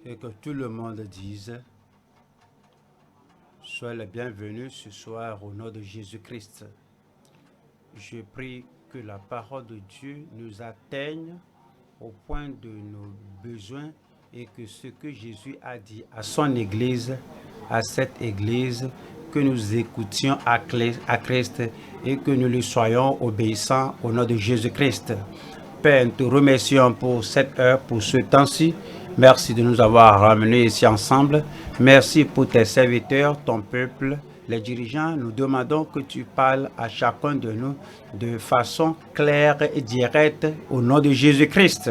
Et que tout le monde dise, sois le bienvenu ce soir au nom de Jésus-Christ. Je prie que la parole de Dieu nous atteigne au point de nos besoins et que ce que Jésus a dit à son Église, à cette Église, que nous écoutions à Christ et que nous lui soyons obéissants au nom de Jésus-Christ. Père, nous te remercions pour cette heure, pour ce temps-ci. Merci de nous avoir ramenés ici ensemble. Merci pour tes serviteurs, ton peuple, les dirigeants. Nous demandons que tu parles à chacun de nous de façon claire et directe au nom de Jésus-Christ.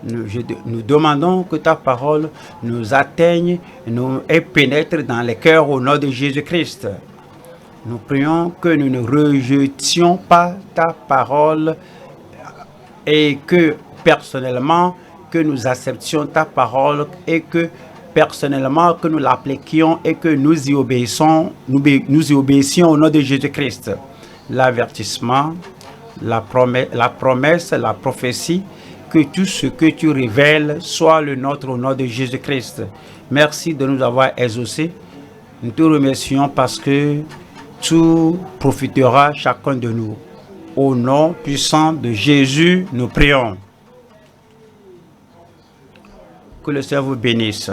Nous demandons que ta parole nous atteigne et pénètre dans les cœurs au nom de Jésus-Christ. Nous prions que nous ne rejetions pas ta parole et que personnellement, que nous acceptions ta parole et que personnellement, que nous l'appliquions et que nous y obéissons, nous y obéissions au nom de Jésus-Christ. L'avertissement, la promesse, la prophétie, que tout ce que tu révèles soit le nôtre au nom de Jésus-Christ. Merci de nous avoir exaucés. Nous te remercions parce que tout profitera chacun de nous. Au nom puissant de Jésus, nous prions. Que le Seigneur vous bénisse.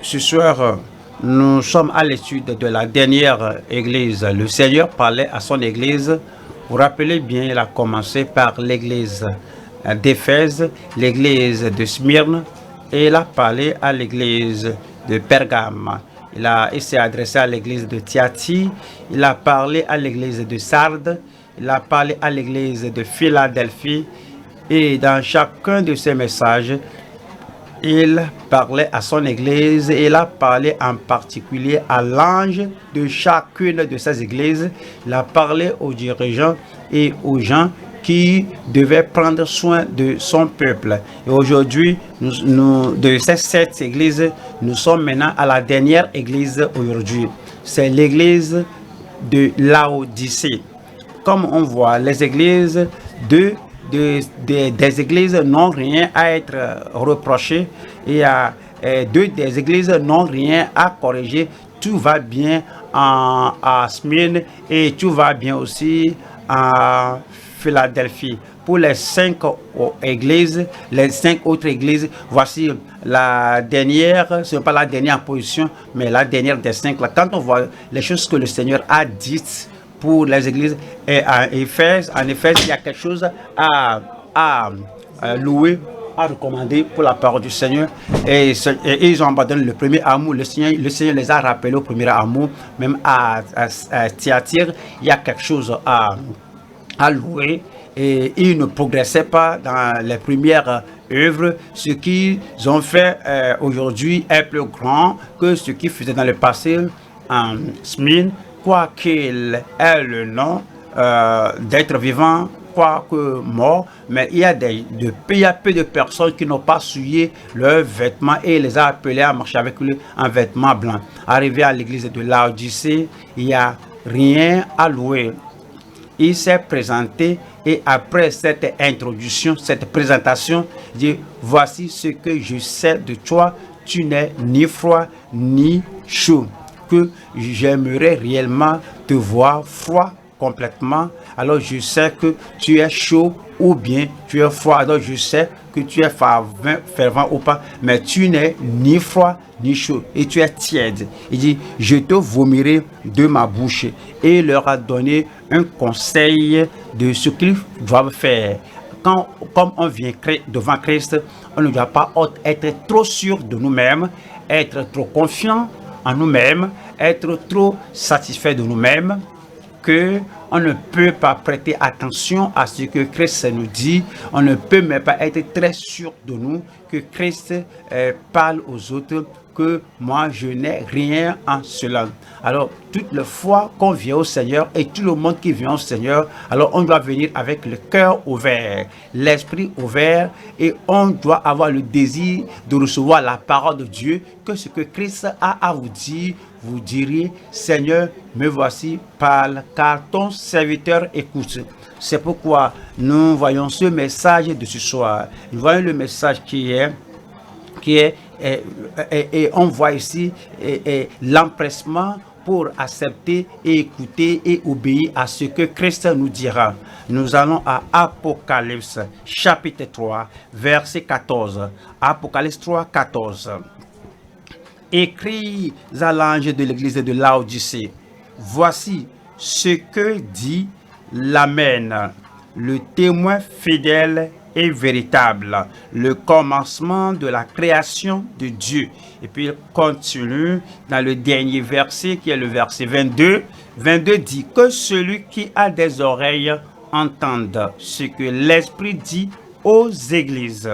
Ce soir, nous sommes à l'étude de la dernière église. Le Seigneur parlait à son église. Vous vous rappelez bien, il a commencé par l'église d'Éphèse, l'église de Smyrne, et il a parlé à l'église de Pergame. Il s'est adressé à l'église de Thyatire, il a parlé à l'église de Sardes, il a parlé à l'église de Philadelphie, et dans chacun de ces messages, il parlait à son église et il a parlé en particulier à l'ange de chacune de ces églises. Il a parlé aux dirigeants et aux gens qui devaient prendre soin de son peuple. Et aujourd'hui, de ces 7 églises, nous sommes maintenant à la dernière église aujourd'hui. C'est l'église de Laodicée. Comme on voit, les églises des églises n'ont rien à être reprochées et des églises n'ont rien à corriger. Tout va bien à Smyrne et tout va bien aussi à Philadelphie. Pour les 5 églises, les 5 autres églises, voici la dernière, ce n'est pas la dernière position, mais la dernière des 5. Quand on voit les choses que le Seigneur a dites pour les églises, et en Éphèse, il y a quelque chose à louer, à recommander pour la parole du Seigneur. Et ils ont abandonné le premier amour. Le Seigneur les a rappelés au premier amour. Même à Thyatire, il y a quelque chose à louer. Et ils ne progressaient pas dans les premières œuvres. Ce qu'ils ont fait aujourd'hui est plus grand que ce qu'ils faisaient dans le passé en Smyrne. Quoi qu'il ait le nom d'être vivant, quoique mort, mais il y a peu de personnes qui n'ont pas souillé leurs vêtements et il les a appelés à marcher avec lui en vêtements blancs. Arrivé à l'église de Laodicée, il n'y a rien à louer. Il s'est présenté et après cette introduction, cette présentation, il dit, voici ce que je sais de toi, tu n'es ni froid ni chaud. Que j'aimerais réellement te voir froid complètement, alors je sais que tu es chaud ou bien tu es froid, alors je sais que tu es fervent ou pas, mais tu n'es ni froid ni chaud et tu es tiède. Il dit, je te vomirai de ma bouche, et il leur a donné un conseil de ce qu'ils doivent faire. Comme on vient devant Christ, on ne doit pas être trop sûr de nous-mêmes, être trop confiant en nous-mêmes, être trop satisfait de nous-mêmes, que on ne peut pas prêter attention à ce que Christ nous dit, on ne peut même pas être très sûr de nous, que Christ parle aux autres, que moi je n'ai rien en cela. Alors toute la fois qu'on vient au Seigneur et tout le monde qui vient au Seigneur, alors on doit venir avec le cœur ouvert, l'esprit ouvert, et on doit avoir le désir de recevoir la parole de Dieu, que ce que Christ a à vous dire, vous diriez, Seigneur, me voici, parle, car ton serviteur écoute. C'est pourquoi nous voyons ce message de ce soir. Nous voyons le message qui est qui est, et on voit ici l'empressement pour accepter et écouter et obéir à ce que Christ nous dira. Nous allons à Apocalypse chapitre 3 verset 14. Apocalypse 3, 14. Écris à l'ange de l'église de Laodicée: voici ce que dit l'Amen, le témoin fidèle et véritable, le commencement de la création de Dieu. Et puis il continue dans le dernier verset qui est le verset 22. 22 dit que celui qui a des oreilles entende ce que l'Esprit dit aux églises.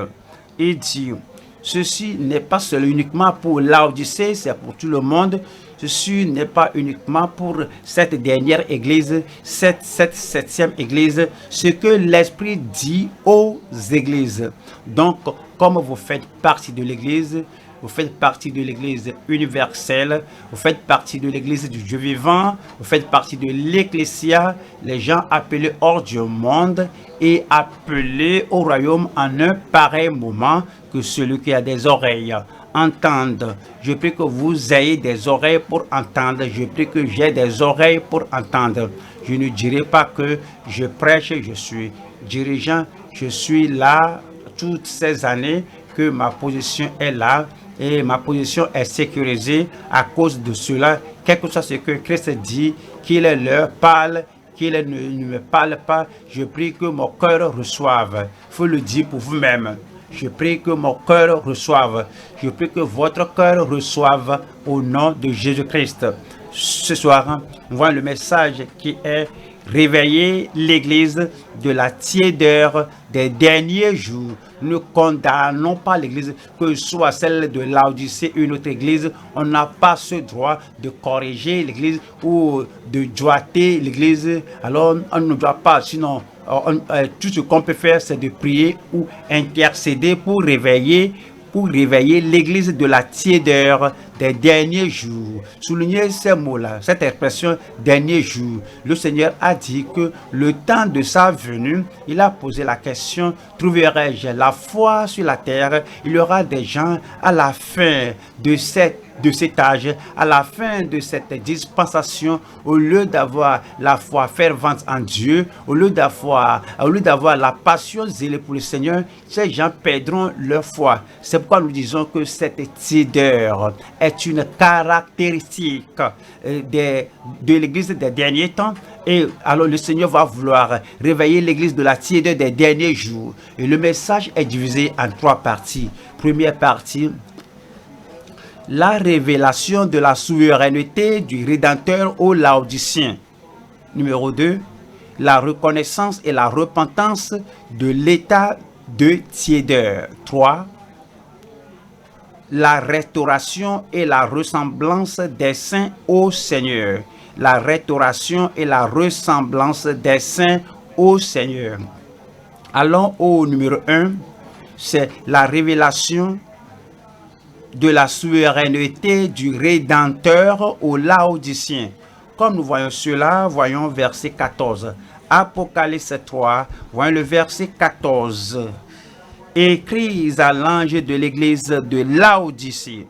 Il dit: ceci n'est pas seulement uniquement pour Laodicée, c'est pour tout le monde. Ceci n'est pas uniquement pour cette dernière église, cette septième église, ce que l'Esprit dit aux églises. Donc, comme vous faites partie de l'église, vous faites partie de l'église universelle, vous faites partie de l'église du Dieu vivant, vous faites partie de l'ecclésia, les gens appelés hors du monde et appelés au royaume en un pareil moment, que celui qui a des oreilles entende. Je prie que vous ayez des oreilles pour entendre. Je prie que j'ai des oreilles pour entendre. Je ne dirai pas que je prêche, je suis dirigeant, je suis là toutes ces années, que ma position est là et ma position est sécurisée à cause de cela. Quel que soit ce que Christ dit, qu'il leur parle, qu'il ne me parle pas, je prie que mon cœur reçoive. Il faut le dire pour vous-même. Je prie que mon cœur reçoive. Je prie que votre cœur reçoive au nom de Jésus-Christ. Ce soir, nous voyons le message qui est: réveiller l'église de la tiédeur des derniers jours. Nous ne condamnons pas l'église, que ce soit celle de Laodicée ou une autre église. On n'a pas ce droit de corriger l'église ou de doiter l'église. Alors, on ne doit pas, sinon, tout ce qu'on peut faire, c'est de prier ou intercéder pour réveiller l'église de la tiédeur des derniers jours. Soulignez ces mots-là, cette expression derniers jours. Le Seigneur a dit que le temps de sa venue, il a posé la question: trouverai-je la foi sur la terre? Il y aura des gens à la fin de cet âge, à la fin de cette dispensation, au lieu d'avoir la foi fervente en Dieu, au lieu d'avoir la passion zélée pour le Seigneur, ces gens perdront leur foi. C'est pourquoi nous disons que cette tiédeur est une caractéristique de l'église des derniers temps. Et alors le Seigneur va vouloir réveiller l'église de la tiédeur des derniers jours. Et le message est divisé en 3 parties. Première partie: la révélation de la souveraineté du Rédempteur aux Laodiciens. Numéro 2, la reconnaissance et la repentance de l'état de tiédeur. 3, la restauration et la ressemblance des saints au Seigneur. La restauration et la ressemblance des saints au Seigneur. Allons au numéro 1, c'est la révélation de la souveraineté du Rédempteur aux Laodiciens. Comme nous voyons cela, voyons verset 14. Apocalypse 3, voyons le verset 14. Écris à l'ange de l'église de Laodicée: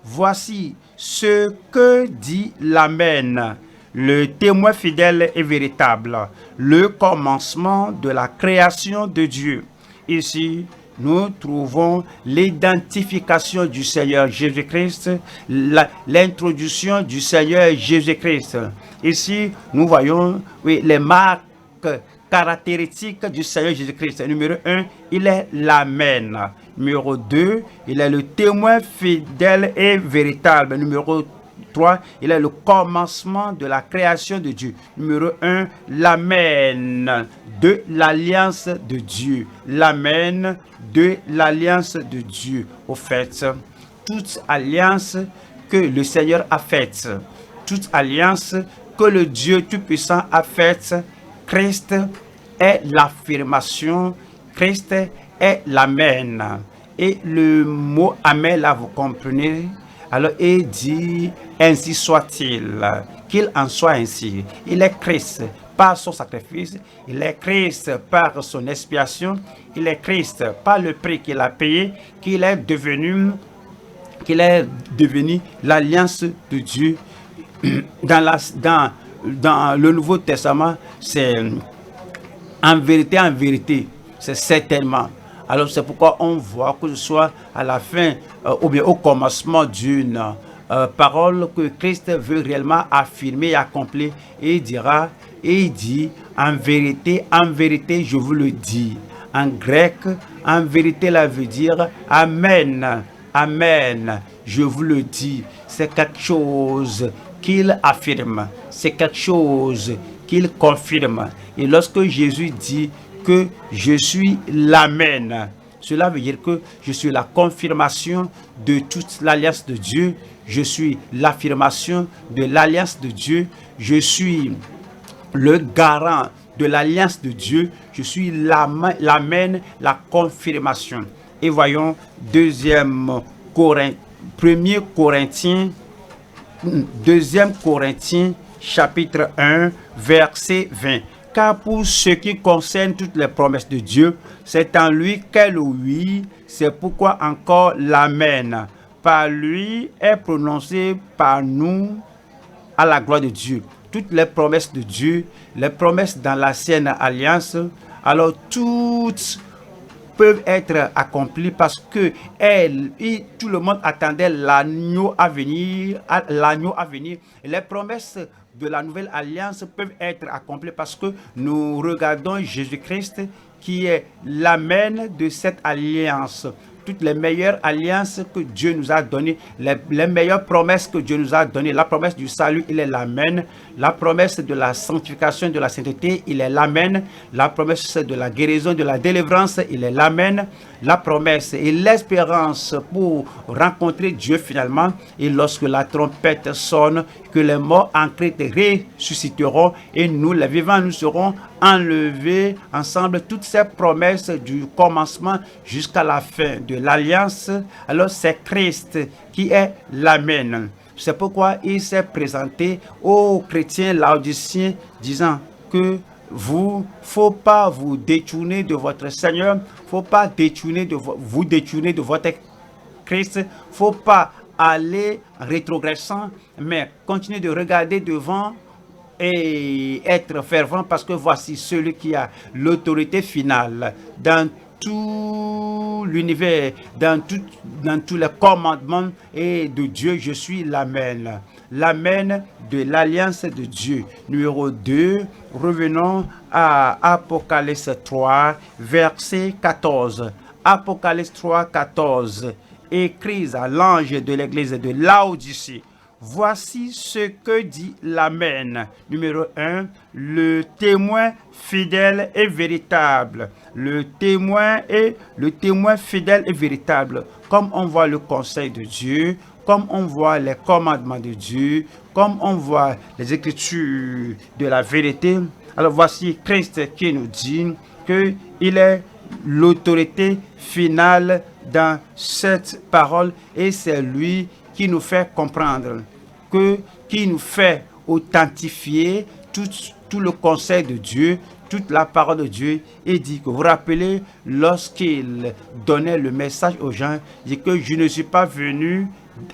voici ce que dit l'Amen, le témoin fidèle et véritable, le commencement de la création de Dieu. Ici, nous trouvons l'identification du Seigneur Jésus-Christ, l'introduction du Seigneur Jésus-Christ. Ici, nous voyons les marques caractéristiques du Seigneur Jésus-Christ. Numéro 1, il est l'Amen. Numéro 2, il est le témoin fidèle et véritable. Numéro 3, il est le commencement de la création de Dieu. Numéro 1, l'Amen de l'alliance de Dieu. L'Amen de l'alliance de Dieu. Au fait, toute alliance que le Seigneur a faite, toute alliance que le Dieu Tout-Puissant a faite, Christ est l'affirmation, Christ est l'Amen. Et le mot Amen, là, vous comprenez? Alors, il dit: ainsi soit-il, qu'il en soit ainsi. Il est Christ. par son sacrifice, il est Christ par son expiation, il est Christ par le prix qu'il a payé, qu'il est devenu l'alliance de Dieu. Dans le Nouveau Testament, c'est en vérité, c'est certainement. Alors c'est pourquoi on voit que ce soit à la fin ou bien au commencement d'une parole que Christ veut réellement affirmer et accomplir, et il dit, en vérité, je vous le dis. En grec, en vérité, cela veut dire Amen, Amen, je vous le dis. C'est quelque chose qu'il affirme, c'est quelque chose qu'il confirme. Et lorsque Jésus dit que je suis l'Amen, cela veut dire que je suis la confirmation de toute l'alliance de Dieu, je suis l'affirmation de l'alliance de Dieu, je suis le garant de l'alliance de Dieu, je suis l'Amen, la confirmation. Et voyons 1 Corinthiens chapitre 1 verset 20. Car pour ce qui concerne toutes les promesses de Dieu, c'est en lui qu'est le oui, c'est pourquoi encore l'Amen. Par lui est prononcé par nous à la gloire de Dieu. Toutes les promesses de Dieu, les promesses dans l'ancienne alliance, alors toutes peuvent être accomplies parce que tout le monde attendait l'agneau à venir, Les promesses de la nouvelle alliance peuvent être accomplies parce que nous regardons Jésus-Christ qui est l'Amen de cette alliance. Toutes les meilleures alliances que Dieu nous a données, les meilleures promesses que Dieu nous a données, la promesse du salut, il est l'Amen. La promesse de la sanctification, de la sainteté, il est l'Amen. La promesse de la guérison, de la délivrance, il est l'Amen. La promesse et l'espérance pour rencontrer Dieu finalement. Et lorsque la trompette sonne, que les morts en Christ ressusciteront et nous, les vivants, nous serons enlevés ensemble. Toutes ces promesses du commencement jusqu'à la fin de l'alliance, alors c'est Christ qui est l'Amen. C'est pourquoi il s'est présenté aux chrétiens laodiciens disant que faut pas vous détourner de votre Seigneur, faut pas vous détourner de votre Christ, faut pas aller rétrogressant, mais continuez de regarder devant et être fervent parce que voici celui qui a l'autorité finale dans tout l'univers, dans tous les commandements et de Dieu. Je suis l'Amen, l'Amen de l'alliance de Dieu. Numéro 2, revenons à Apocalypse 3, verset 14. Apocalypse 3, 14. Écrit à l'ange de l'église de Laodicée. Voici ce que dit l'Amen. Numéro 1, le témoin fidèle et véritable. Le témoin fidèle et véritable. Comme on voit le conseil de Dieu, comme on voit les commandements de Dieu, comme on voit les écritures de la vérité. Alors voici Christ qui nous dit qu'il est l'autorité finale dans cette parole et c'est lui qui nous fait comprendre, qui nous fait authentifier tout le conseil de Dieu, toute la parole de Dieu. Et dit que vous vous rappelez, lorsqu'il donnait le message aux gens, il dit que je ne suis pas venu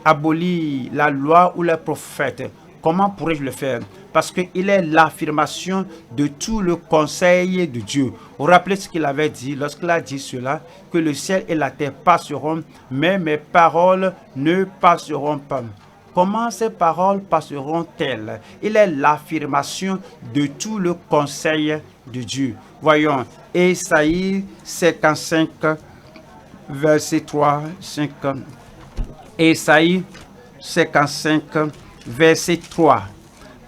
abolir la loi ou les prophètes. Comment pourrais-je le faire? Parce qu'il est l'affirmation de tout le conseil de Dieu. Vous vous rappelez ce qu'il avait dit lorsqu'il a dit cela, que le ciel et la terre passeront, mais mes paroles ne passeront pas. Comment ces paroles passeront-elles? Il est l'affirmation de tout le conseil de Dieu. Voyons, Ésaïe 55, verset 3, 5. Ésaïe 55, verset 3.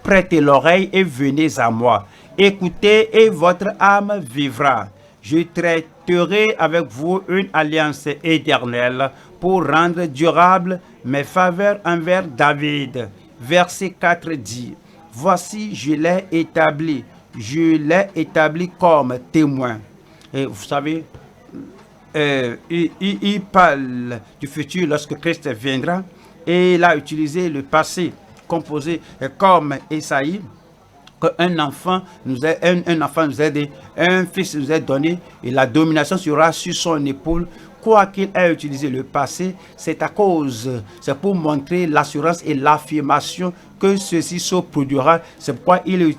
Prêtez l'oreille et venez à moi. Écoutez et votre âme vivra. Je traiterai avec vous une alliance éternelle pour rendre durable mes faveurs envers David. Verset 4 dit, voici je l'ai établi comme témoin. Et vous savez, il parle du futur lorsque Christ viendra et il a utilisé le passé composé comme Ésaïe qu'un enfant un enfant nous est donné, un fils nous est donné, et la domination sera sur son épaule. Quoi qu'il ait utilisé le passé, c'est pour montrer l'assurance et l'affirmation que ceci se produira. C'est pourquoi il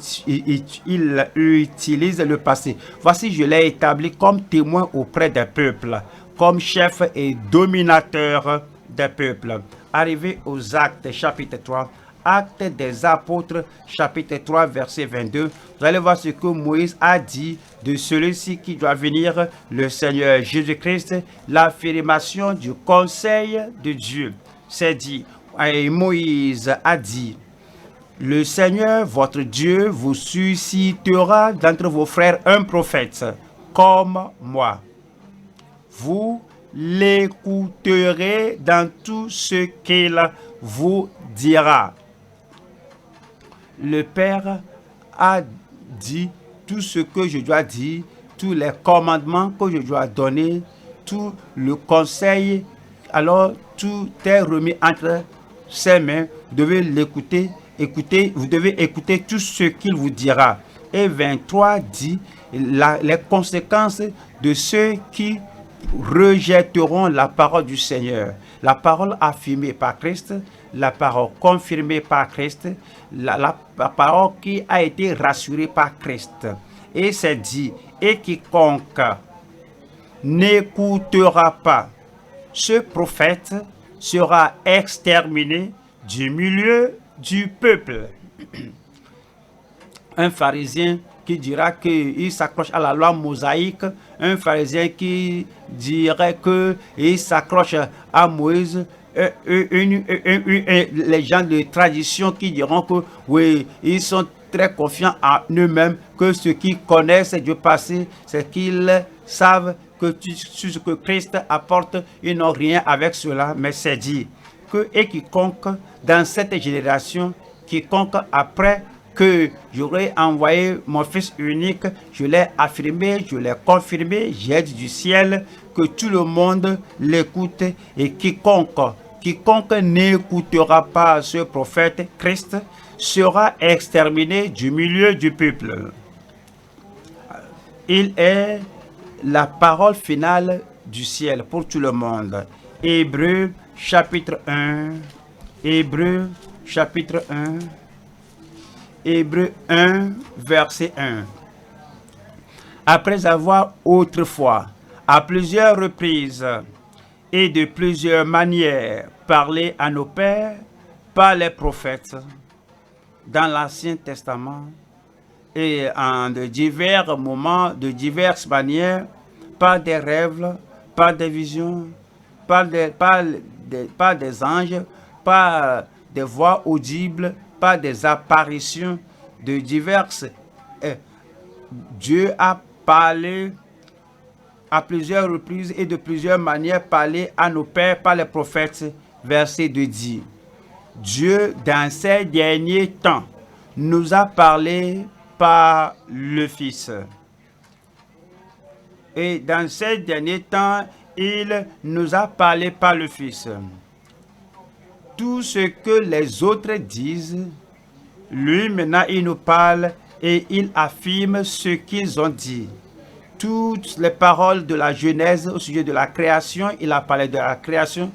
utilise le passé. Voici, je l'ai établi comme témoin auprès des peuples, comme chef et dominateur des peuples. Arrivé aux Actes, chapitre 3, Actes des Apôtres, chapitre 3, verset 22, vous allez voir ce que Moïse a dit de celui-ci qui doit venir, le Seigneur Jésus-Christ, l'affirmation du conseil de Dieu. C'est dit, et Moïse a dit, le Seigneur, votre Dieu, vous suscitera d'entre vos frères un prophète, comme moi. Vous l'écouterez dans tout ce qu'il vous dira. Le Père a dit tout ce que je dois dire, tous les commandements que je dois donner, tout le conseil. Alors tout est remis entre ses mains. Vous devez l'écouter, vous devez écouter tout ce qu'il vous dira. Et 23 dit les conséquences de ceux qui rejetteront la parole du Seigneur. La parole affirmée par Christ, la parole confirmée par Christ, la parole qui a été rassurée par Christ. Et c'est dit, et quiconque n'écoutera pas ce prophète sera exterminé du milieu du peuple. Un pharisien qui dira qu'il s'accroche à la loi mosaïque, un pharisien qui dirait qu'il s'accroche à Moïse, les gens de tradition qui diront que oui, ils sont très confiants en eux-mêmes, que ceux qui connaissent Dieu passé, c'est qu'ils savent que ce que Christ apporte, ils n'ont rien avec cela, mais c'est dit que et quiconque dans cette génération, quiconque après que j'aurais envoyé mon Fils unique, je l'ai affirmé, je l'ai confirmé, j'ai dit du ciel que tout le monde l'écoute, et quiconque n'écoutera pas ce prophète Christ sera exterminé du milieu du peuple. Il est la parole finale du ciel pour tout le monde. Hébreux chapitre 1, Hébreux chapitre 1, Hébreux 1, verset 1. Après avoir autrefois, à plusieurs reprises et de plusieurs manières, parlé à nos pères par les prophètes dans l'Ancien Testament et en de divers moments, de diverses manières, par des rêves, par des visions, par des anges, par des voix audibles, par des apparitions de diverses. Dieu a parlé à plusieurs reprises et de plusieurs manières, parlé à nos pères par les prophètes. Verset 2 dit, Dieu, dans ces derniers temps, nous a parlé par le Fils. Et dans ces derniers temps, il nous a parlé par le Fils. Tout ce que les autres disent, lui maintenant il nous parle et il affirme ce qu'ils ont dit. Toutes les paroles de la Genèse au sujet de la création, il a parlé de la création.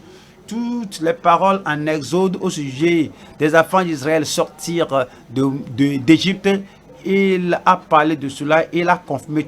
Toutes les paroles en Exode au sujet des enfants d'Israël sortir d'Égypte, il a parlé de cela, il a confirmé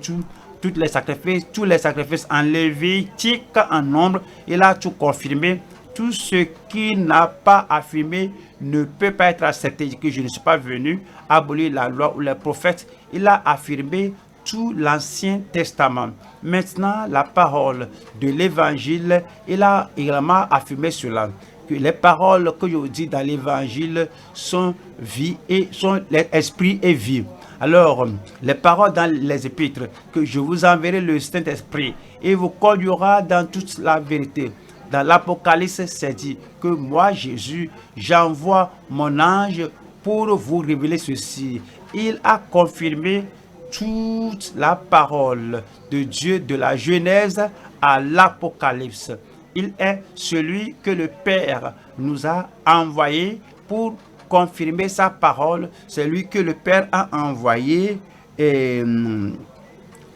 tous les sacrifices en Lévitique en nombre, il a tout confirmé. Tout ce qui n'a pas affirmé ne peut pas être accepté, que je ne suis pas venu abolir la loi ou les prophètes. Il a affirmé tout l'Ancien Testament. Maintenant, la parole de l'Évangile, il a également affirmé cela, que les paroles que je dis dans l'Évangile sont vie et sont l'esprit et vie. Alors, les paroles dans les épîtres, que je vous enverrai le Saint-Esprit et vous conduira dans toute la vérité. Dans l'Apocalypse, c'est dit que moi, Jésus, j'envoie mon ange pour vous révéler ceci. Il a confirmé toute la parole de Dieu de la Genèse à l'Apocalypse. Il est celui que le Père nous a envoyé pour confirmer sa parole, c'est lui que le Père a envoyé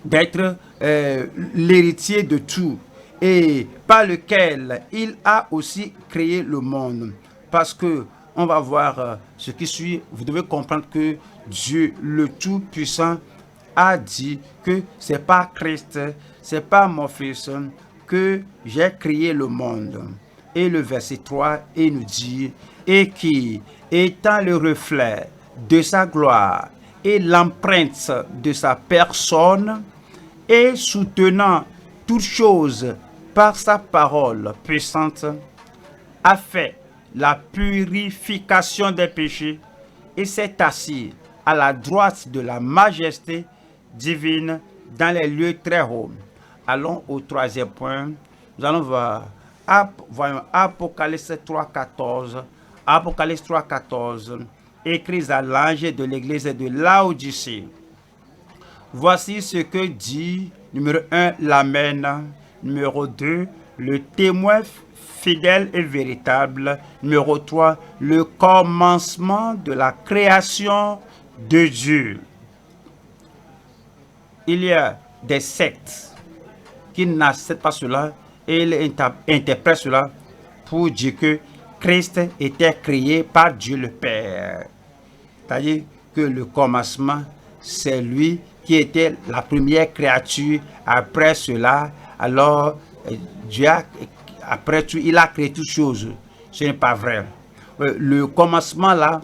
d'être l'héritier de tout, et par lequel il a aussi créé le monde. Parce que on va voir ce qui suit. Vous devez comprendre que Dieu, le Tout-Puissant, a dit que c'est pas Christ, c'est pas mon fils que j'ai créé le monde. Et le verset 3, il nous dit, et qui, étant le reflet de sa gloire et l'empreinte de sa personne, et soutenant toutes choses par sa parole puissante, a fait la purification des péchés et s'est assis à la droite de la majesté divine dans les lieux très hauts. Allons au troisième point. Nous allons voir voyons, Apocalypse 3.14. Apocalypse 3.14, écrit à l'ange de l'église de Laodicée. Voici ce que dit, numéro 1, l'Amen. Numéro 2, le témoin fidèle et véritable. Numéro 3, le commencement de la création de Dieu. Il y a des sectes qui n'acceptent pas cela et ils interprètent cela pour dire que Christ était créé par Dieu le Père. C'est-à-dire que le commencement, c'est lui qui était la première créature. Après cela, alors Dieu, après tout, il a créé toutes choses. Ce n'est pas vrai. Le commencement là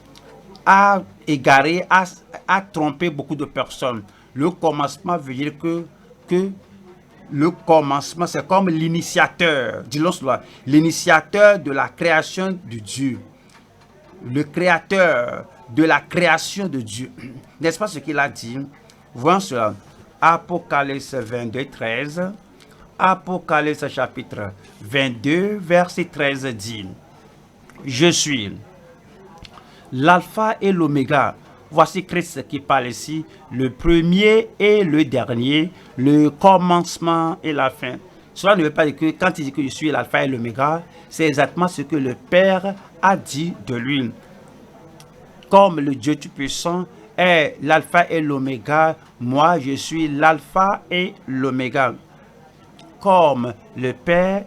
a égaré, a trompé beaucoup de personnes. Le commencement veut dire que le commencement, c'est comme l'initiateur, disons cela, l'initiateur de la création de Dieu. Le créateur de la création de Dieu. N'est-ce pas ce qu'il a dit? Voyons cela. Apocalypse 22, 13. Apocalypse chapitre 22, verset 13 dit, je suis l'alpha et l'oméga. Voici Christ qui parle ici, le premier et le dernier, le commencement et la fin. Cela ne veut pas dire que quand il dit que je suis l'alpha et l'oméga, c'est exactement ce que le Père a dit de lui. Comme le Dieu Tout-Puissant est l'alpha et l'oméga, moi je suis l'alpha et l'oméga. Comme le Père,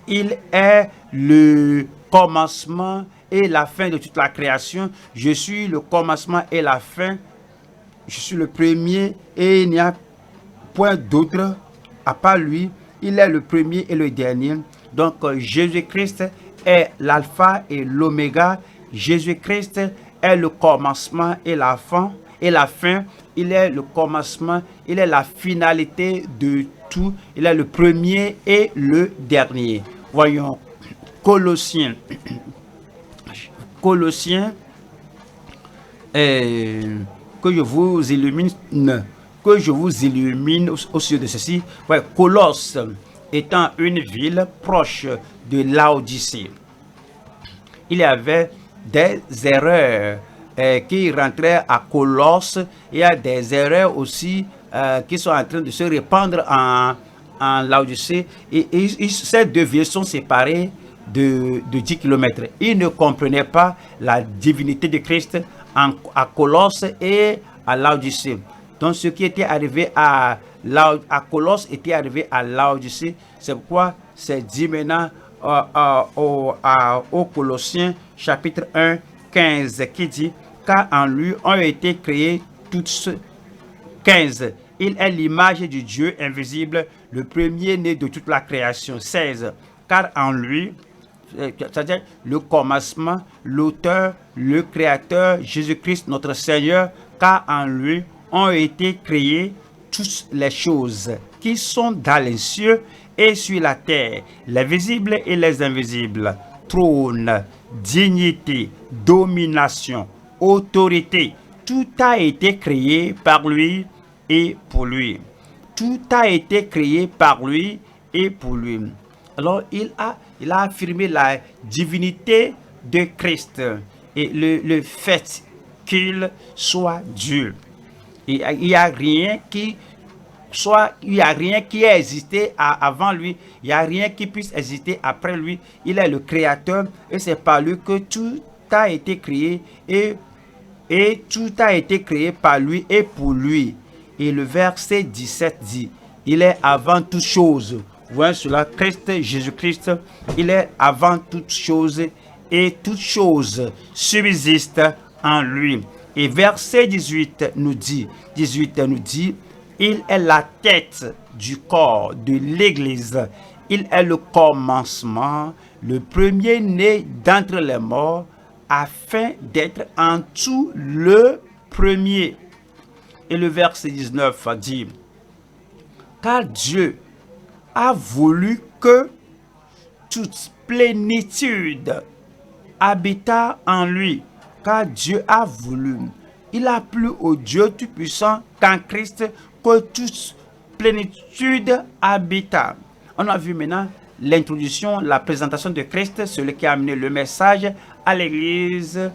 il est le commencement et la fin de toute la création. Je suis le commencement et la fin. Je suis le premier et il n'y a point d'autre à part lui. Il est le premier et le dernier. Donc Jésus-Christ est l'alpha et l'oméga. Jésus-Christ est le commencement et la fin. Il est le commencement, il est la finalité de tout. Il est le premier et le dernier. Voyons, Colossiens, que je vous illumine au sujet de ceci. Ouais, Colosse étant une ville proche de Laodicée, il y avait des erreurs qui rentraient à Colosse. Il y a des erreurs aussi qui sont en train de se répandre en Laodicée. Et ces deux villes sont séparées de 10 km. Ils ne comprenaient pas la divinité de Christ à Colosse et à Laodicée. Donc ce qui était arrivé à Colosse était arrivé à Laodicée. C'est pourquoi c'est dit maintenant au Colossiens chapitre 1, 15 qui dit, car en lui ont été créées toutes ce 15. Il est l'image du Dieu invisible, le premier-né de toute la création. 16. Car en lui, c'est-à-dire le commencement, l'auteur, le créateur, Jésus-Christ notre Seigneur, car en lui ont été créées toutes les choses qui sont dans les cieux et sur la terre, les visibles et les invisibles, trône, dignité, domination, autorité. Tout a été créé par lui et pour lui. Tout a été créé par lui et pour lui. Alors il a affirmé la divinité de Christ et le fait qu'il soit Dieu. Et il n'y a rien qui ait existé avant lui, il n'y a rien qui puisse exister après lui. Il est le créateur et c'est par lui que tout a été créé et tout a été créé par lui et pour lui. Et le verset 17 dit, il est avant toute chose. Voyons cela, Christ, Jésus-Christ, il est avant toute chose et toute chose subsiste en lui. Et verset 18 nous dit, il est la tête du corps de l'Église. Il est le commencement, le premier-né d'entre les morts, afin d'être en tout le premier. Et le verset 19 dit, car Dieu a voulu que toute plénitude habita en lui. Car Dieu a voulu. Il a plu au Dieu Tout-Puissant qu'en Christ que toute plénitude habita. On a vu maintenant l'introduction, la présentation de Christ, celui qui a amené le message à l'église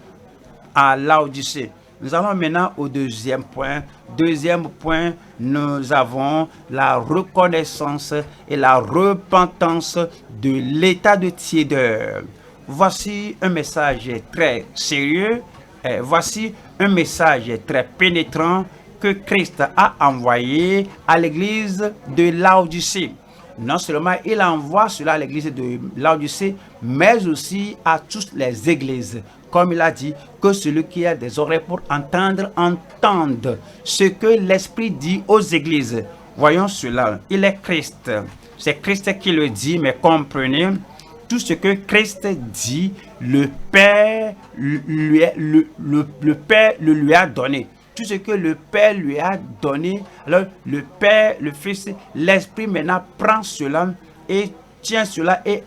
à Laodicée. Nous allons maintenant au deuxième point. Deuxième point, nous avons la reconnaissance et la repentance de l'état de tiédeur. Voici un message très sérieux, voici un message très pénétrant que Christ a envoyé à l'église de Laodicée. Non seulement il envoie cela à l'église de Laodicée, mais aussi à toutes les églises. Comme il a dit, que celui qui a des oreilles pour entendre, entende ce que l'Esprit dit aux églises. Voyons cela, il est Christ. C'est Christ qui le dit, mais comprenez, tout ce que Christ dit, le Père lui a donné. Tout ce que le Père lui a donné, alors le Père, le Fils, l'Esprit maintenant prend cela et tient cela et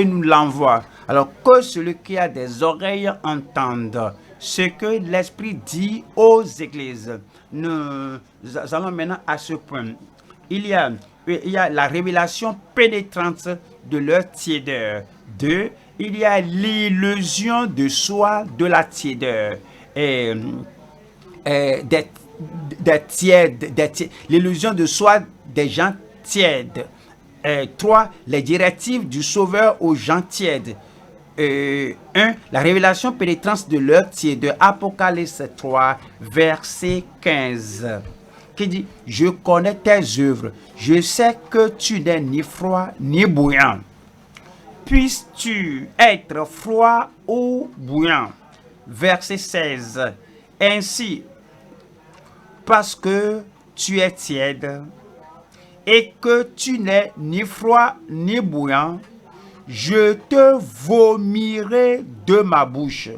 nous l'envoie. Alors que celui qui a des oreilles entende ce que l'Esprit dit aux églises. Nous allons maintenant à ce point. Il y a la révélation pénétrante de leur tiédeur. 2. Il y a l'illusion de soi de la tiédeur. L'illusion de soi des gens tièdes. 3. Les directives du Sauveur aux gens tièdes. 1. La révélation pénétrante de leur tiédeur. Apocalypse 3, verset 15. Qui dit, je connais tes œuvres, je sais que tu n'es ni froid ni bouillant. Puisses-tu être froid ou bouillant? Verset 16. Ainsi, parce que tu es tiède et que tu n'es ni froid ni bouillant, je te vomirai de ma bouche.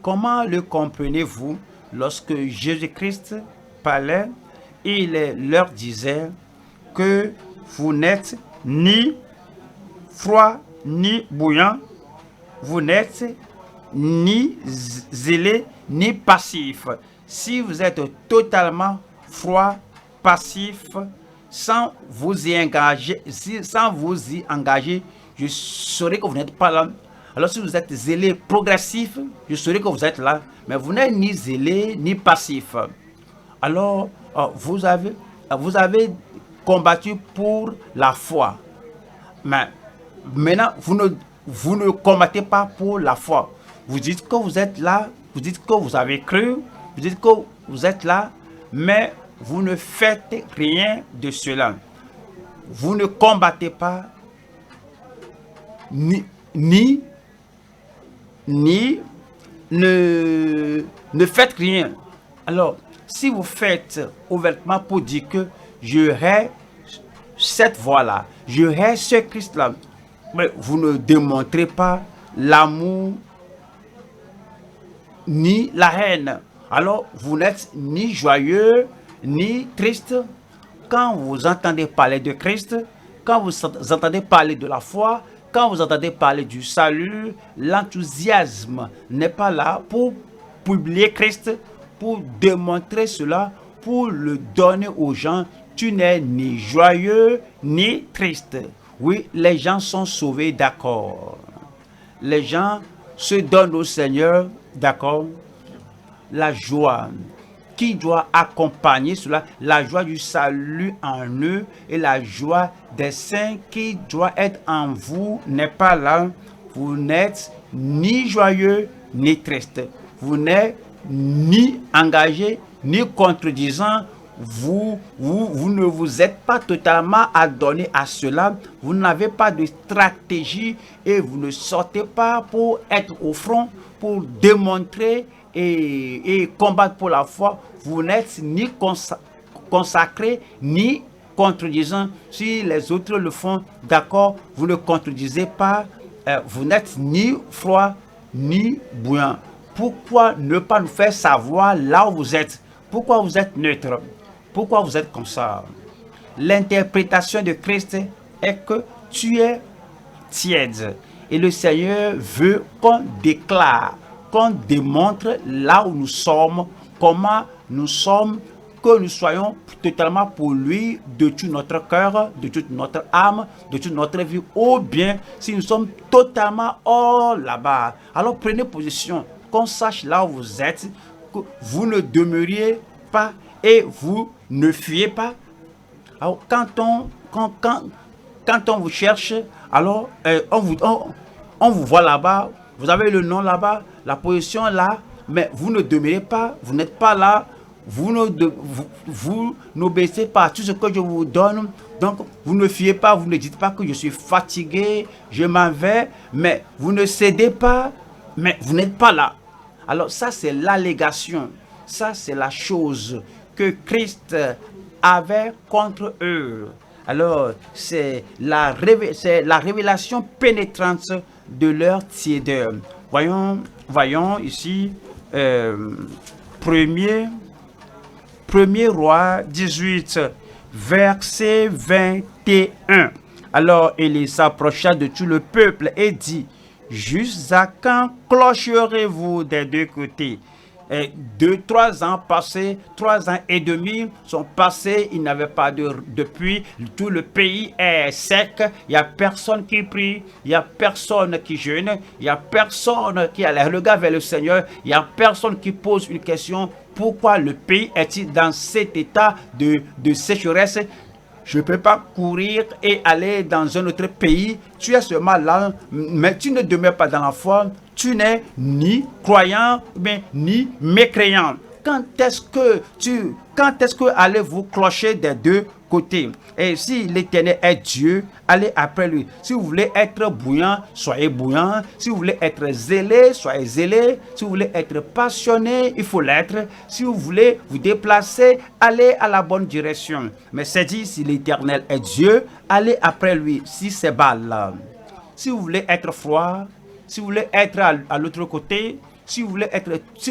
Comment le comprenez-vous? Lorsque Jésus-Christ parlait, il leur disait que vous n'êtes ni froid ni bouillant, vous n'êtes ni zélé ni passif. Si vous êtes totalement froid, passif, sans vous y engager, je saurais que vous n'êtes pas là. Alors si vous êtes zélé, progressif, je saurais que vous êtes là. Mais vous n'êtes ni zélé ni passif. Alors vous avez combattu pour la foi. Mais maintenant, vous ne combattez pas pour la foi. Vous dites que vous êtes là, vous dites que vous avez cru, vous dites que vous êtes là, mais vous ne faites rien de cela. Vous ne combattez pas, ne faites rien. Alors, si vous faites ouvertement pour dire que je hais cette voie-là, je hais ce Christ-là, mais vous ne démontrez pas l'amour ni la haine. Alors, vous n'êtes ni joyeux, ni triste. Quand vous entendez parler de Christ, quand vous entendez parler de la foi, quand vous entendez parler du salut, l'enthousiasme n'est pas là pour publier Christ, pour démontrer cela, pour le donner aux gens. Tu n'es ni joyeux, ni triste. Oui, les gens sont sauvés, d'accord. Les gens se donnent au Seigneur, d'accord. La joie qui doit accompagner cela, la joie du salut en eux et la joie des saints qui doit être en vous n'est pas là. Vous n'êtes ni joyeux ni triste. Vous n'êtes ni engagé, ni contredisant. Vous ne vous êtes pas totalement adonné à cela. Vous n'avez pas de stratégie et vous ne sortez pas pour être au front, pour démontrer et combattre pour la foi. Vous n'êtes ni consacré, ni contredisant. Si les autres le font, d'accord, vous ne contredisez pas. Vous n'êtes ni froid, ni bouillant. Pourquoi ne pas nous faire savoir là où vous êtes? Pourquoi vous êtes neutre? Pourquoi vous êtes comme ça? L'interprétation de Christ est que tu es tiède. Et le Seigneur veut qu'on déclare, qu'on démontre là où nous sommes, comment nous sommes, que nous soyons totalement pour lui de tout notre cœur, de toute notre âme, de toute notre vie. Ou bien, si nous sommes totalement hors là-bas, alors prenez position, qu'on sache là où vous êtes, que vous ne demeuriez pas et vous ne fuyez pas. Alors, quand on vous cherche, alors on vous voit là-bas, vous avez le nom là-bas, la position là, mais vous ne demeurez pas, vous n'êtes pas là, vous n'obéissez pas à tout ce que je vous donne. Donc, vous ne fuyez pas, vous ne dites pas que je suis fatigué, je m'en vais, mais vous ne cédez pas, mais vous n'êtes pas là. Alors, ça, c'est l'allégation, ça, c'est la chose que Christ avait contre eux. Alors, c'est la révélation pénétrante de leur tiédeur. Voyons ici, Premier roi 18, verset 21. Alors, il s'approcha de tout le peuple et dit, jusqu'à quand clocherez-vous des deux côtés? 3 ans passés, 3 ans et demi sont passés, il n'avait pas de pluie, tout le pays est sec, il n'y a personne qui prie, il n'y a personne qui jeûne, il n'y a personne qui a le regard vers le Seigneur, il n'y a personne qui pose une question, pourquoi le pays est-il dans cet état de sécheresse? Je ne peux pas courir et aller dans un autre pays. Tu es seulement là, mais tu ne demeures pas dans la foi. Tu n'es ni croyant, mais ni mécréant. Quand est-ce que allez-vous clocher des deux côtés? Et si l'Éternel est Dieu, allez après lui. Si vous voulez être bouillant, soyez bouillant. Si vous voulez être zélé, soyez zélé. Si vous voulez être passionné, il faut l'être. Si vous voulez vous déplacer, allez à la bonne direction. Mais c'est dit, si l'Éternel est Dieu, allez après lui. Si c'est Baal. Si vous voulez être froid, si vous voulez être à l'autre côté, si vous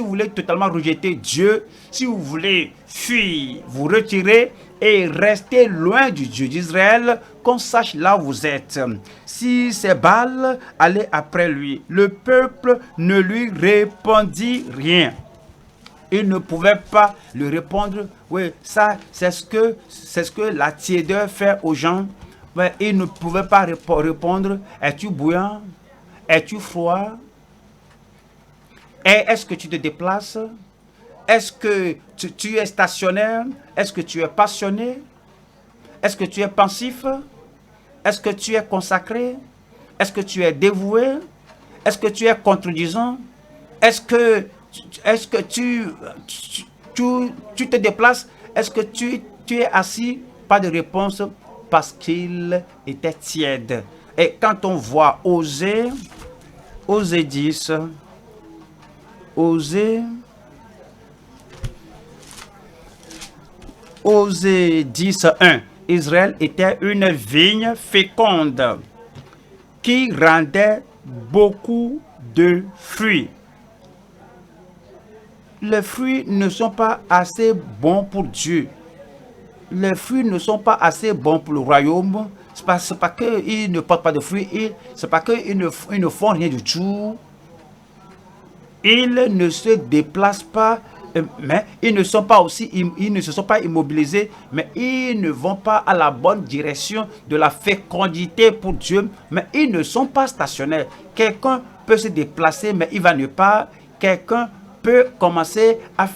voulez totalement rejeter Dieu, si vous voulez fuir, vous retirer et rester loin du Dieu d'Israël, qu'on sache là où vous êtes. Si c'est Baal, allez après lui. Le peuple ne lui répondit rien. Il ne pouvait pas lui répondre. Oui, ça, c'est ce que la tiédeur fait aux gens. Mais il ne pouvait pas répondre. Es-tu bouillant? Es-tu froid? Et est-ce que tu te déplaces? Est-ce que tu es stationnaire? Est-ce que tu es passionné? Est-ce que tu es pensif? Est-ce que tu es consacré? Est-ce que tu es dévoué? Est-ce que tu es contredisant? Est-ce que tu te déplaces? Est-ce que tu es assis? Pas de réponse parce qu'il était tiède. Et quand on voit Osée 10, Osée 10:1. Israël était une vigne féconde qui rendait beaucoup de fruits. Les fruits ne sont pas assez bons pour Dieu. Les fruits ne sont pas assez bons pour le royaume. C'est pas qu'ils ne portent pas de fruits. C'est pas qu'ils ne font rien du tout. Ils ne se déplacent pas, mais ils ne se sont pas immobilisés, mais ils ne vont pas à la bonne direction de la fécondité pour Dieu, mais ils ne sont pas stationnaires. Quelqu'un peut se déplacer, mais il va ne pas. Quelqu'un peut commencer à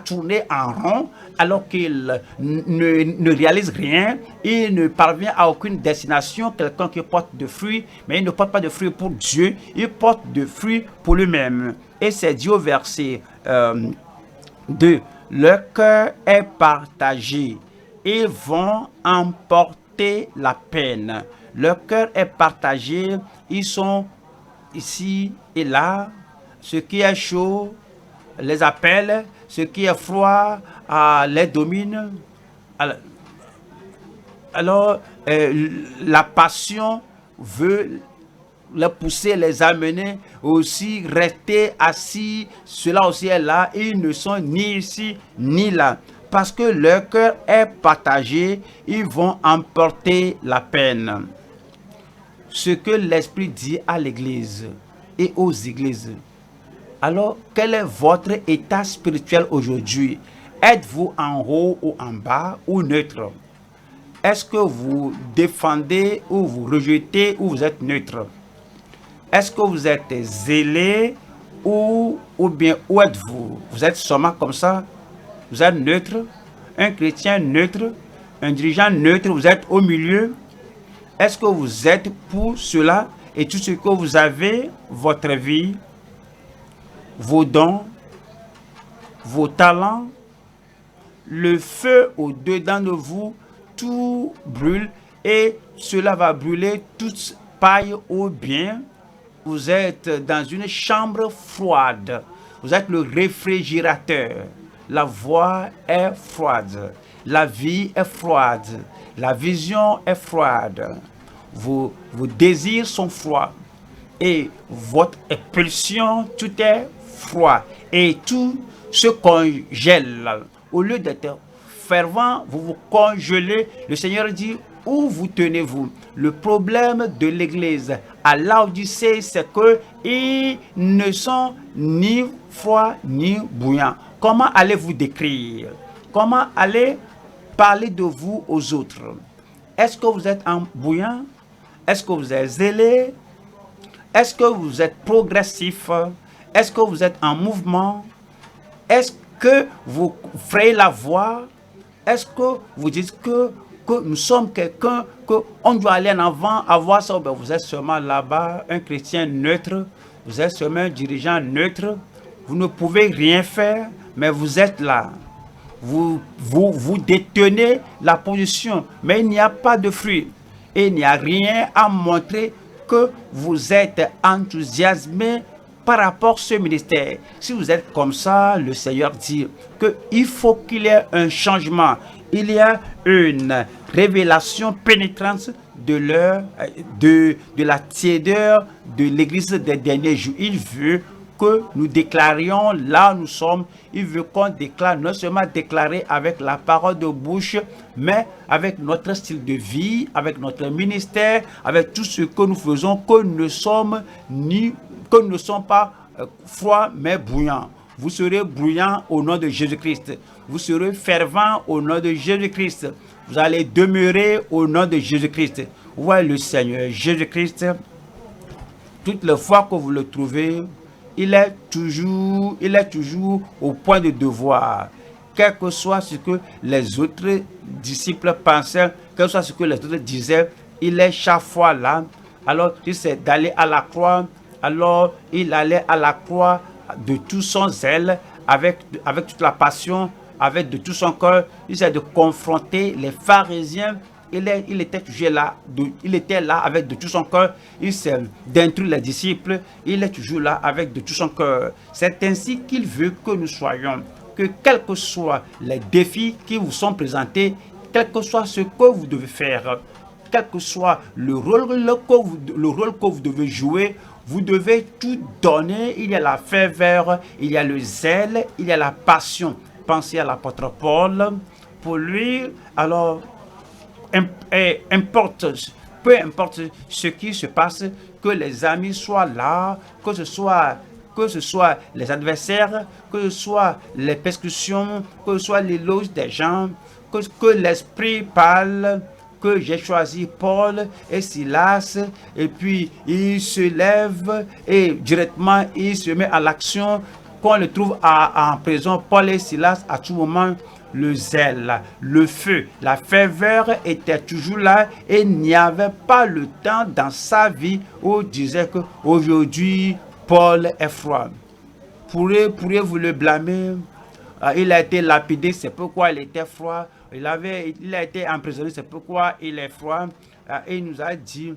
tourner en rond alors qu'il ne réalise rien, il ne parvient à aucune destination. Quelqu'un qui porte de fruits, mais il ne porte pas de fruits pour Dieu, il porte de fruits pour lui-même. Et c'est dit au verset 2, leur cœur est partagé, ils vont emporter la peine. Leur cœur est partagé, ils sont ici et là. Ce qui est chaud les appelle, ce qui est froid les domine. Alors, la passion veut les pousser, les amener aussi, rester assis. Cela aussi est là. Ils ne sont ni ici ni là. Parce que leur cœur est partagé, ils vont emporter la peine. Ce que l'Esprit dit à l'Église et aux églises. Alors, quel est votre état spirituel aujourd'hui? Êtes-vous en haut ou en bas ou neutre? Est-ce que vous défendez ou vous rejetez ou vous êtes neutre? Est-ce que vous êtes zélé ou bien où êtes-vous? Vous êtes seulement comme ça? Vous êtes neutre? Un chrétien neutre? Un dirigeant neutre? Vous êtes au milieu? Est-ce que vous êtes pour cela et tout ce que vous avez, votre vie, vos dons, vos talents, le feu au-dedans de vous, tout brûle et cela va brûler toute paille ou bien vous êtes dans une chambre froide, vous êtes le réfrigérateur, la voix est froide, la vie est froide, la vision est froide, vos désirs sont froids et votre impulsion, tout est froid et tout se congèle. Au lieu d'être fervent, vous vous congelez. Le Seigneur dit, où vous tenez-vous? Le problème de l'Église à Laodicée, c'est qu'ils ne sont ni froids ni bouillants. Comment allez-vous décrire? Comment allez parler de vous aux autres? Est-ce que vous êtes en bouillant? Est-ce que vous êtes zélé? Est-ce que vous êtes progressif? Est-ce que vous êtes en mouvement? Est-ce que vous frayez la voie? Est-ce que vous dites que nous sommes quelqu'un, qu'on doit aller en avant, avoir ça? Ben vous êtes seulement là-bas, un chrétien neutre. Vous êtes seulement un dirigeant neutre. Vous ne pouvez rien faire, mais vous êtes là. Vous détenez la position, mais il n'y a pas de fruit. Et il n'y a rien à montrer que vous êtes enthousiasmé par rapport à ce ministère. Si vous êtes comme ça, le Seigneur dit qu'il faut qu'il y ait un changement. Il y a une révélation pénétrante de la tiédeur de l'Église des derniers jours. Il veut que nous déclarions là où nous sommes. Il veut qu'on déclare, non seulement déclarer avec la parole de bouche, mais avec notre style de vie, avec notre ministère, avec tout ce que nous faisons, que nous ne sommes pas froids mais bouillants. Vous serez bouillants au nom de Jésus-Christ. Vous serez fervents au nom de Jésus-Christ. Vous allez demeurer au nom de Jésus-Christ. Ouais, le Seigneur Jésus-Christ, toutes les fois que vous le trouvez, il est toujours au point de devoir. Quel que soit ce que les autres disciples pensaient, quel que soit ce que les autres disaient, il est chaque fois là. Alors, si c'est d'aller à la croix, alors il allait à la croix de tout son zèle, avec toute la passion, avec de tout son cœur. Il essaie de confronter les pharisiens. Il était toujours là, il était là avec de tout son cœur. Il s'est d'instruire les disciples. Il est toujours là avec de tout son cœur. C'est ainsi qu'il veut que nous soyons. Que quels que soient les défis qui vous sont présentés, quel que soit ce que vous devez faire, quel que soit le rôle que vous devez jouer, vous devez tout donner. Il y a la ferveur, il y a le zèle, il y a la passion. Pensez à l'apôtre Paul. Pour lui, alors, peu importe ce qui se passe, que les amis soient là, que ce soit les adversaires, que ce soit les persécutions, que ce soit l'éloge des gens, que l'Esprit parle, que j'ai choisi Paul et Silas, et puis il se lève et directement il se met à l'action, qu'on le trouve en prison, Paul et Silas, à tout moment. le zèle, le feu, la ferveur était toujours là et il n'y avait pas le temps dans sa vie où il disait qu'aujourd'hui, Paul est froid. Pourriez-vous le blâmer? Il a été lapidé, c'est pourquoi il était froid. Il a été emprisonné, c'est pourquoi il est froid. Et il nous a dit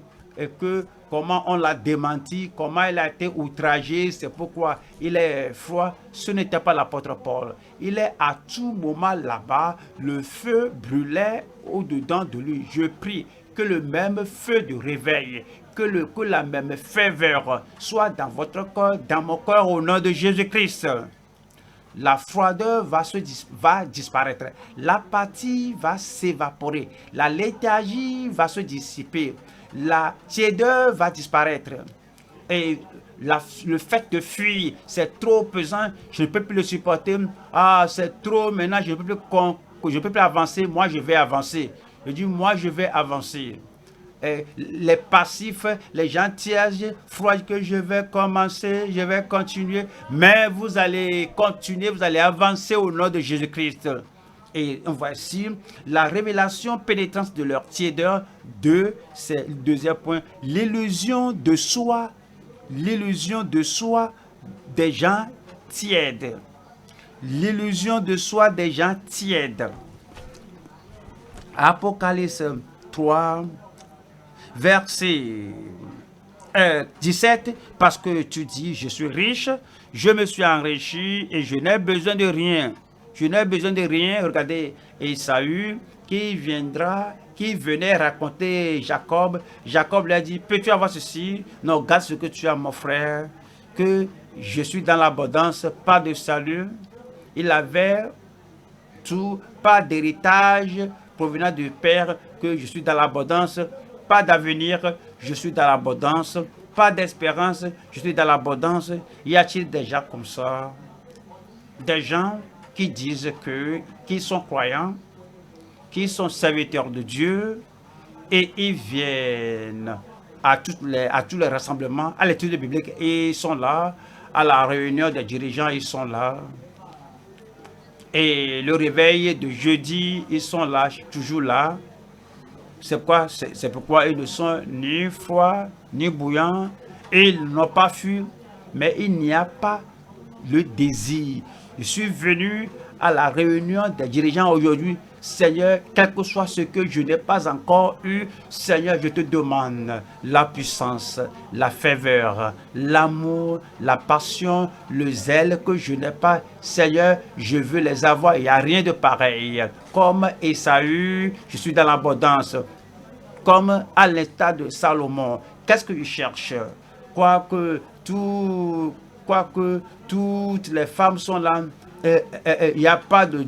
que comment on l'a démenti, comment il a été outragé, c'est pourquoi il est froid. Ce n'était pas l'apôtre Paul. Il est à tout moment là-bas, le feu brûlait au-dedans de lui. Je prie que le même feu de réveil, que la même ferveur soit dans votre corps, dans mon corps, au nom de Jésus-Christ. La froideur va disparaître, l'apathie va s'évaporer, la léthargie va se dissiper, la tiédeur va disparaître. Et le fait de fuir, c'est trop pesant, je ne peux plus le supporter. Ah, c'est trop, maintenant je ne peux plus avancer, moi je vais avancer. Je dis, moi je vais avancer. Les passifs, les gens tièges, froids, que je vais commencer, je vais continuer. Mais vous allez continuer, vous allez avancer au nom de Jésus-Christ. Et voici la révélation pénétrante de leur tiédeur. C'est le deuxième point. L'illusion de soi des gens tièdes. L'illusion de soi des gens tièdes. Apocalypse 3, verset 17, parce que tu dis, je suis riche, je me suis enrichi et je n'ai besoin de rien. Je n'ai besoin de rien. Regardez, Ésaü qui venait raconter Jacob. Jacob lui a dit, peux-tu avoir ceci? Non, garde ce que tu as, mon frère, que je suis dans l'abondance, pas de salut. Il avait tout, pas d'héritage provenant du Père, que je suis dans l'abondance. Pas d'avenir, je suis dans l'abondance. Pas d'espérance, je suis dans l'abondance. Y a-t-il des gens comme ça? Des gens qui disent qu'ils sont croyants, qu'ils sont serviteurs de Dieu, et ils viennent à tous les rassemblements, à l'étude biblique, et ils sont là, à la réunion des dirigeants, ils sont là. Et le réveil de jeudi, ils sont là, toujours là. C'est pourquoi ils ne sont ni froids, ni bouillants. Ils n'ont pas fui, mais il n'y a pas le désir. Je suis venu à la réunion des dirigeants aujourd'hui. Seigneur, quel que soit ce que je n'ai pas encore eu, Seigneur, je te demande la puissance, la ferveur, l'amour, la passion, le zèle que je n'ai pas. Seigneur, je veux les avoir. Il n'y a rien de pareil. Comme Ésaü, je suis dans l'abondance. Comme à l'état de Salomon. Qu'est-ce que je cherche? Quoique toutes les femmes sont là, il n'y a pas de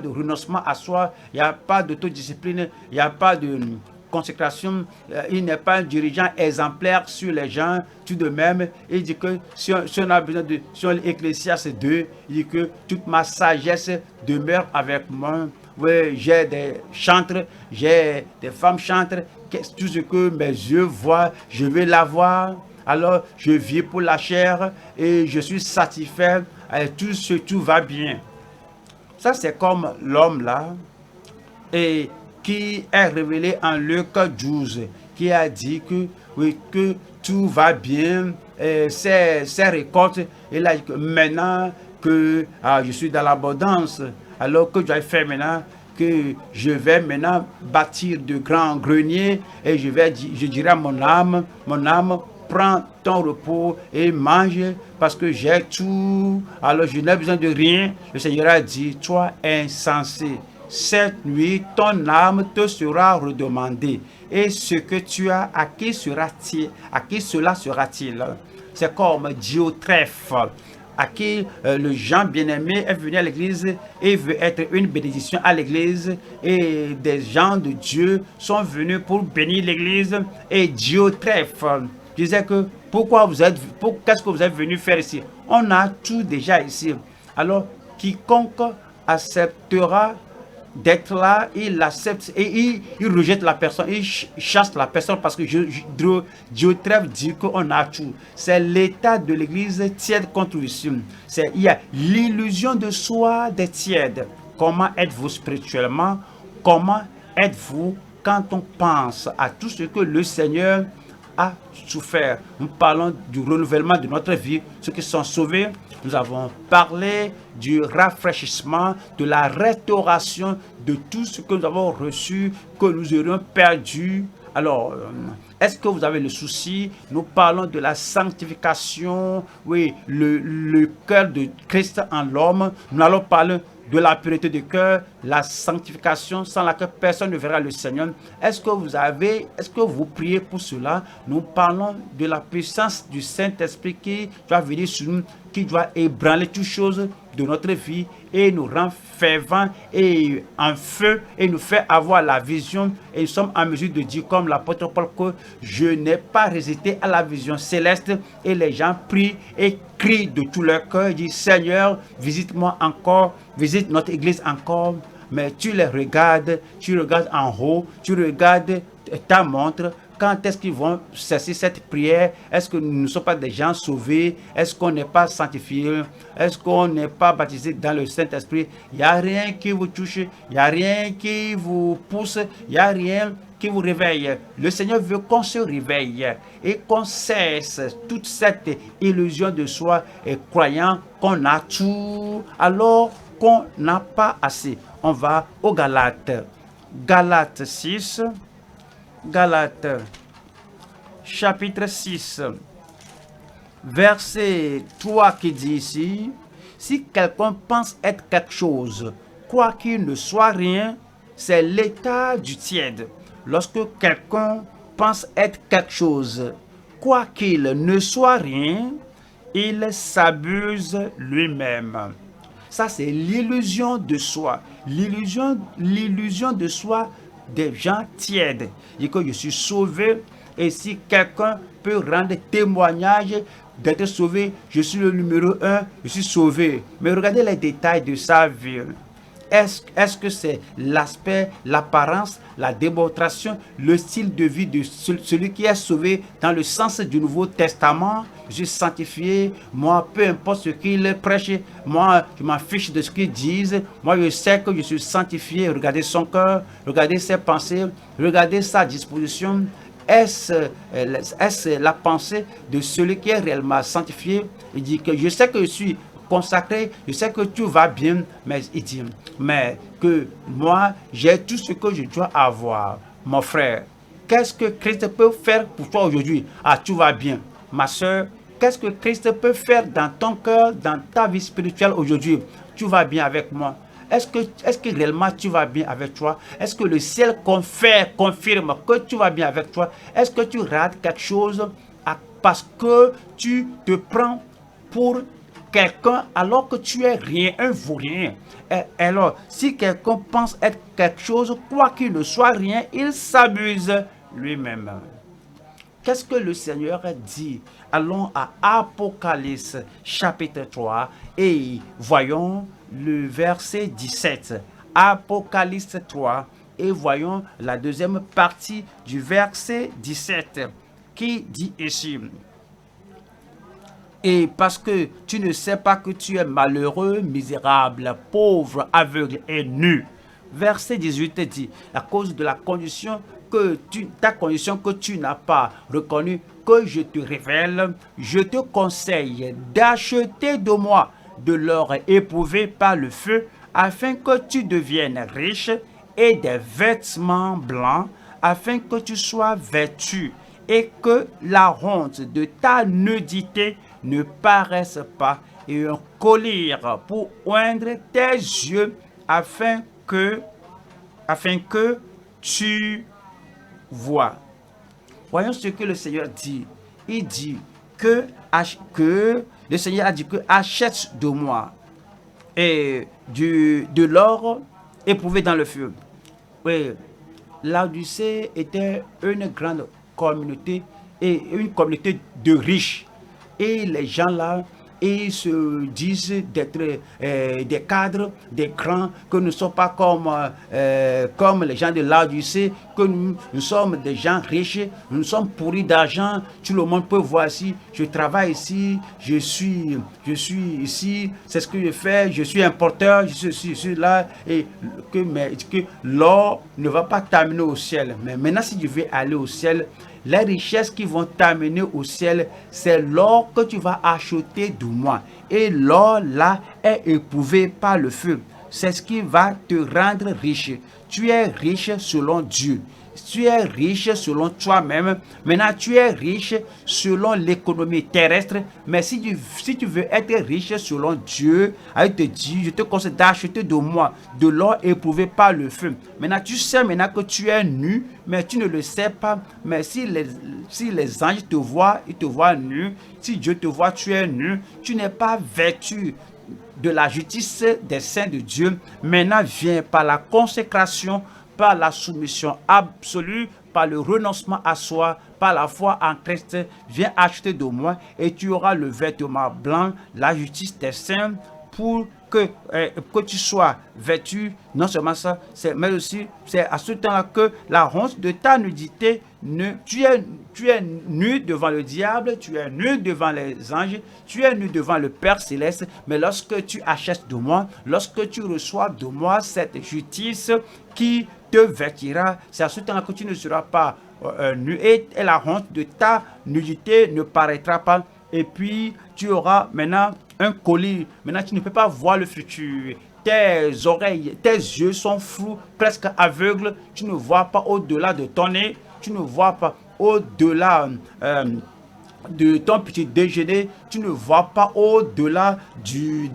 renoncement à soi, il n'y a pas d'autodiscipline, il n'y a pas de consécration, il n'est pas un dirigeant exemplaire sur les gens. Tout de même, il dit que si on a besoin de, sur l'Ecclésiaste 2, il dit que toute ma sagesse demeure avec moi. Oui, j'ai des chantres, j'ai des femmes chantres, tout ce que mes yeux voient, je vais l'avoir. Alors, je vis pour la chair et je suis satisfait. Et tout va bien. Ça, c'est comme l'homme là, et qui est révélé en Luc 12, qui a dit que tout va bien, ses récoltes. Il a dit que maintenant que je suis dans l'abondance, alors que je vais faire maintenant, que je vais maintenant bâtir de grands greniers, et je dirai à mon âme, prends ton repos et mange, parce que j'ai tout, alors je n'ai besoin de rien. Le Seigneur a dit, toi insensé, cette nuit ton âme te sera redemandée, et ce que tu as, à qui cela sera-t-il? C'est comme Diotrephe, à qui le Jean bien-aimé est venu à l'église et veut être une bénédiction à l'église, et des gens de Dieu sont venus pour bénir l'église, et Diotrephe disait que qu'est-ce que vous êtes venu faire ici? On a tout déjà ici. Alors quiconque acceptera d'être là, il l'accepte et il rejette la personne, il chasse la personne parce que Diotrephe dit qu'on a tout. C'est l'état de l'église tiède contre Russie. Il y a l'illusion de soi des tièdes. Comment êtes-vous spirituellement? Comment êtes-vous quand on pense à tout ce que le Seigneur a souffert? Nous parlons du renouvellement de notre vie, ceux qui sont sauvés. Nous avons parlé du rafraîchissement, de la restauration de tout ce que nous avons reçu, que nous aurions perdu. Alors, est-ce que vous avez le souci? Nous parlons de la sanctification, oui, le cœur de Christ en l'homme. Nous allons parler de la pureté du cœur, la sanctification sans laquelle personne ne verra le Seigneur. Est-ce que vous priez pour cela? Nous parlons de la puissance du Saint-Esprit qui doit venir sur nous, qui doit ébranler toutes choses de notre vie et nous rend fervents et en feu et nous fait avoir la vision, et nous sommes en mesure de dire comme l'apôtre Paul que je n'ai pas résisté à la vision céleste, et les gens prient et crient de tout leur cœur, disent Seigneur, visite-moi encore, visite notre église encore. Mais tu les regardes, tu regardes en haut, tu regardes ta montre. Quand est-ce qu'ils vont cesser cette prière? Est-ce que nous ne sommes pas des gens sauvés? Est-ce qu'on n'est pas sanctifié? Est-ce qu'on n'est pas baptisé dans le Saint-Esprit? Il n'y a rien qui vous touche, il n'y a rien qui vous pousse, il n'y a rien qui vous réveille. Le Seigneur veut qu'on se réveille et qu'on cesse toute cette illusion de soi et croyant qu'on a tout alors qu'on n'a pas assez. On va aux Galates. Galates 6. Galates, chapitre 6, verset 3 qui dit ici, si quelqu'un pense être quelque chose, quoi qu'il ne soit rien, c'est l'état du tiède. Lorsque quelqu'un pense être quelque chose, quoi qu'il ne soit rien, il s'abuse lui-même. Ça, c'est l'illusion de soi. L'illusion de soi des gens tièdes. Et que je suis sauvé, et si quelqu'un peut rendre témoignage d'être sauvé, je suis le numéro 1, je suis sauvé. Mais regardez les détails de sa vie. Est-ce que c'est l'aspect, l'apparence, la démonstration, le style de vie de celui qui est sauvé dans le sens du Nouveau Testament? Je suis sanctifié, moi, peu importe ce qu'il prêche, moi, je m'en fiche de ce qu'ils disent. Moi, je sais que je suis sanctifié. Regardez son cœur, regardez ses pensées, regardez sa disposition. Est-ce la pensée de celui qui est réellement sanctifié? Il dit que je sais que je suis consacré, je sais que tout va bien, mais il dit, mais que moi, j'ai tout ce que je dois avoir. Mon frère, qu'est-ce que Christ peut faire pour toi aujourd'hui? Ah, tout va bien. Ma soeur, qu'est-ce que Christ peut faire dans ton cœur, dans ta vie spirituelle aujourd'hui? Tu vas bien avec moi? Est-ce que réellement tu vas bien avec toi? Est-ce que le ciel confirme que tu vas bien avec toi? Est-ce que tu rates quelque chose parce que tu te prends pour quelqu'un alors que tu es rien, un vaurien? Alors, si quelqu'un pense être quelque chose, quoi qu'il ne soit rien, il s'abuse lui-même. Qu'est-ce que le Seigneur dit? Allons à Apocalypse chapitre 3 et voyons le verset 17. Apocalypse 3 et voyons la deuxième partie du verset 17 qui dit ici. Et parce que tu ne sais pas que tu es malheureux, misérable, pauvre, aveugle et nu. Verset 18 dit, à cause de la condition ta condition que tu n'as pas reconnue, que je te révèle, je te conseille d'acheter de moi de l'or éprouvé par le feu, afin que tu deviennes riche, et des vêtements blancs, afin que tu sois vêtu, et que la honte de ta nudité ne paraisse pas, et un collier pour oindre tes yeux, afin que tu vois. Voyons ce que le Seigneur dit. Il dit que le Seigneur a dit que achète de moi et de l'or éprouvé dans le feu. Oui, l'Odyssée était une grande communauté et une communauté de riches. Et les gens là et se disent d'être des cadres, des grands, que nous ne sommes pas comme les gens de Laodicée, que nous sommes des gens riches, nous sommes pourris d'argent. Tout le monde peut voir ici, je travaille ici, je suis ici, c'est ce que je fais, je suis importeur, je suis là, et que l'or ne va pas t'amener au ciel. Mais maintenant, si tu veux aller au ciel, les richesses qui vont t'amener au ciel, c'est l'or que tu vas acheter de moi. Et l'or là est éprouvé par le feu. C'est ce qui va te rendre riche. Tu es riche selon Dieu. Tu es riche selon toi-même. Maintenant, tu es riche selon l'économie terrestre. Mais si tu veux être riche selon Dieu, il te dit, je te conseille d'acheter de moi de l'or éprouvé par le feu. Maintenant, tu sais maintenant que tu es nu, mais tu ne le sais pas. Mais si les anges te voient, ils te voient nu. Si Dieu te voit, tu es nu. Tu n'es pas vêtu de la justice des saints de Dieu. Maintenant, viens par la consécration, par la soumission absolue, par le renoncement à soi, par la foi en Christ, viens acheter de moi et tu auras le vêtement blanc, la justice des saints, pour que tu sois vêtu. Non seulement ça, mais aussi c'est à ce temps-là que la honte de ta nudité, tu es nu devant le diable, tu es nu devant les anges, tu es nu devant le Père céleste. Mais lorsque tu achètes de moi, lorsque tu reçois de moi cette justice qui te vêtira, c'est à ce temps-là que tu ne seras pas nu, et la honte de ta nudité ne paraîtra pas. Et puis tu auras maintenant un colis. Maintenant, tu ne peux pas voir le futur. Tes oreilles, tes yeux sont flous, presque aveugles. Tu ne vois pas au-delà de ton nez. Tu ne vois pas au-delà de ton petit déjeuner. Tu ne vois pas au-delà du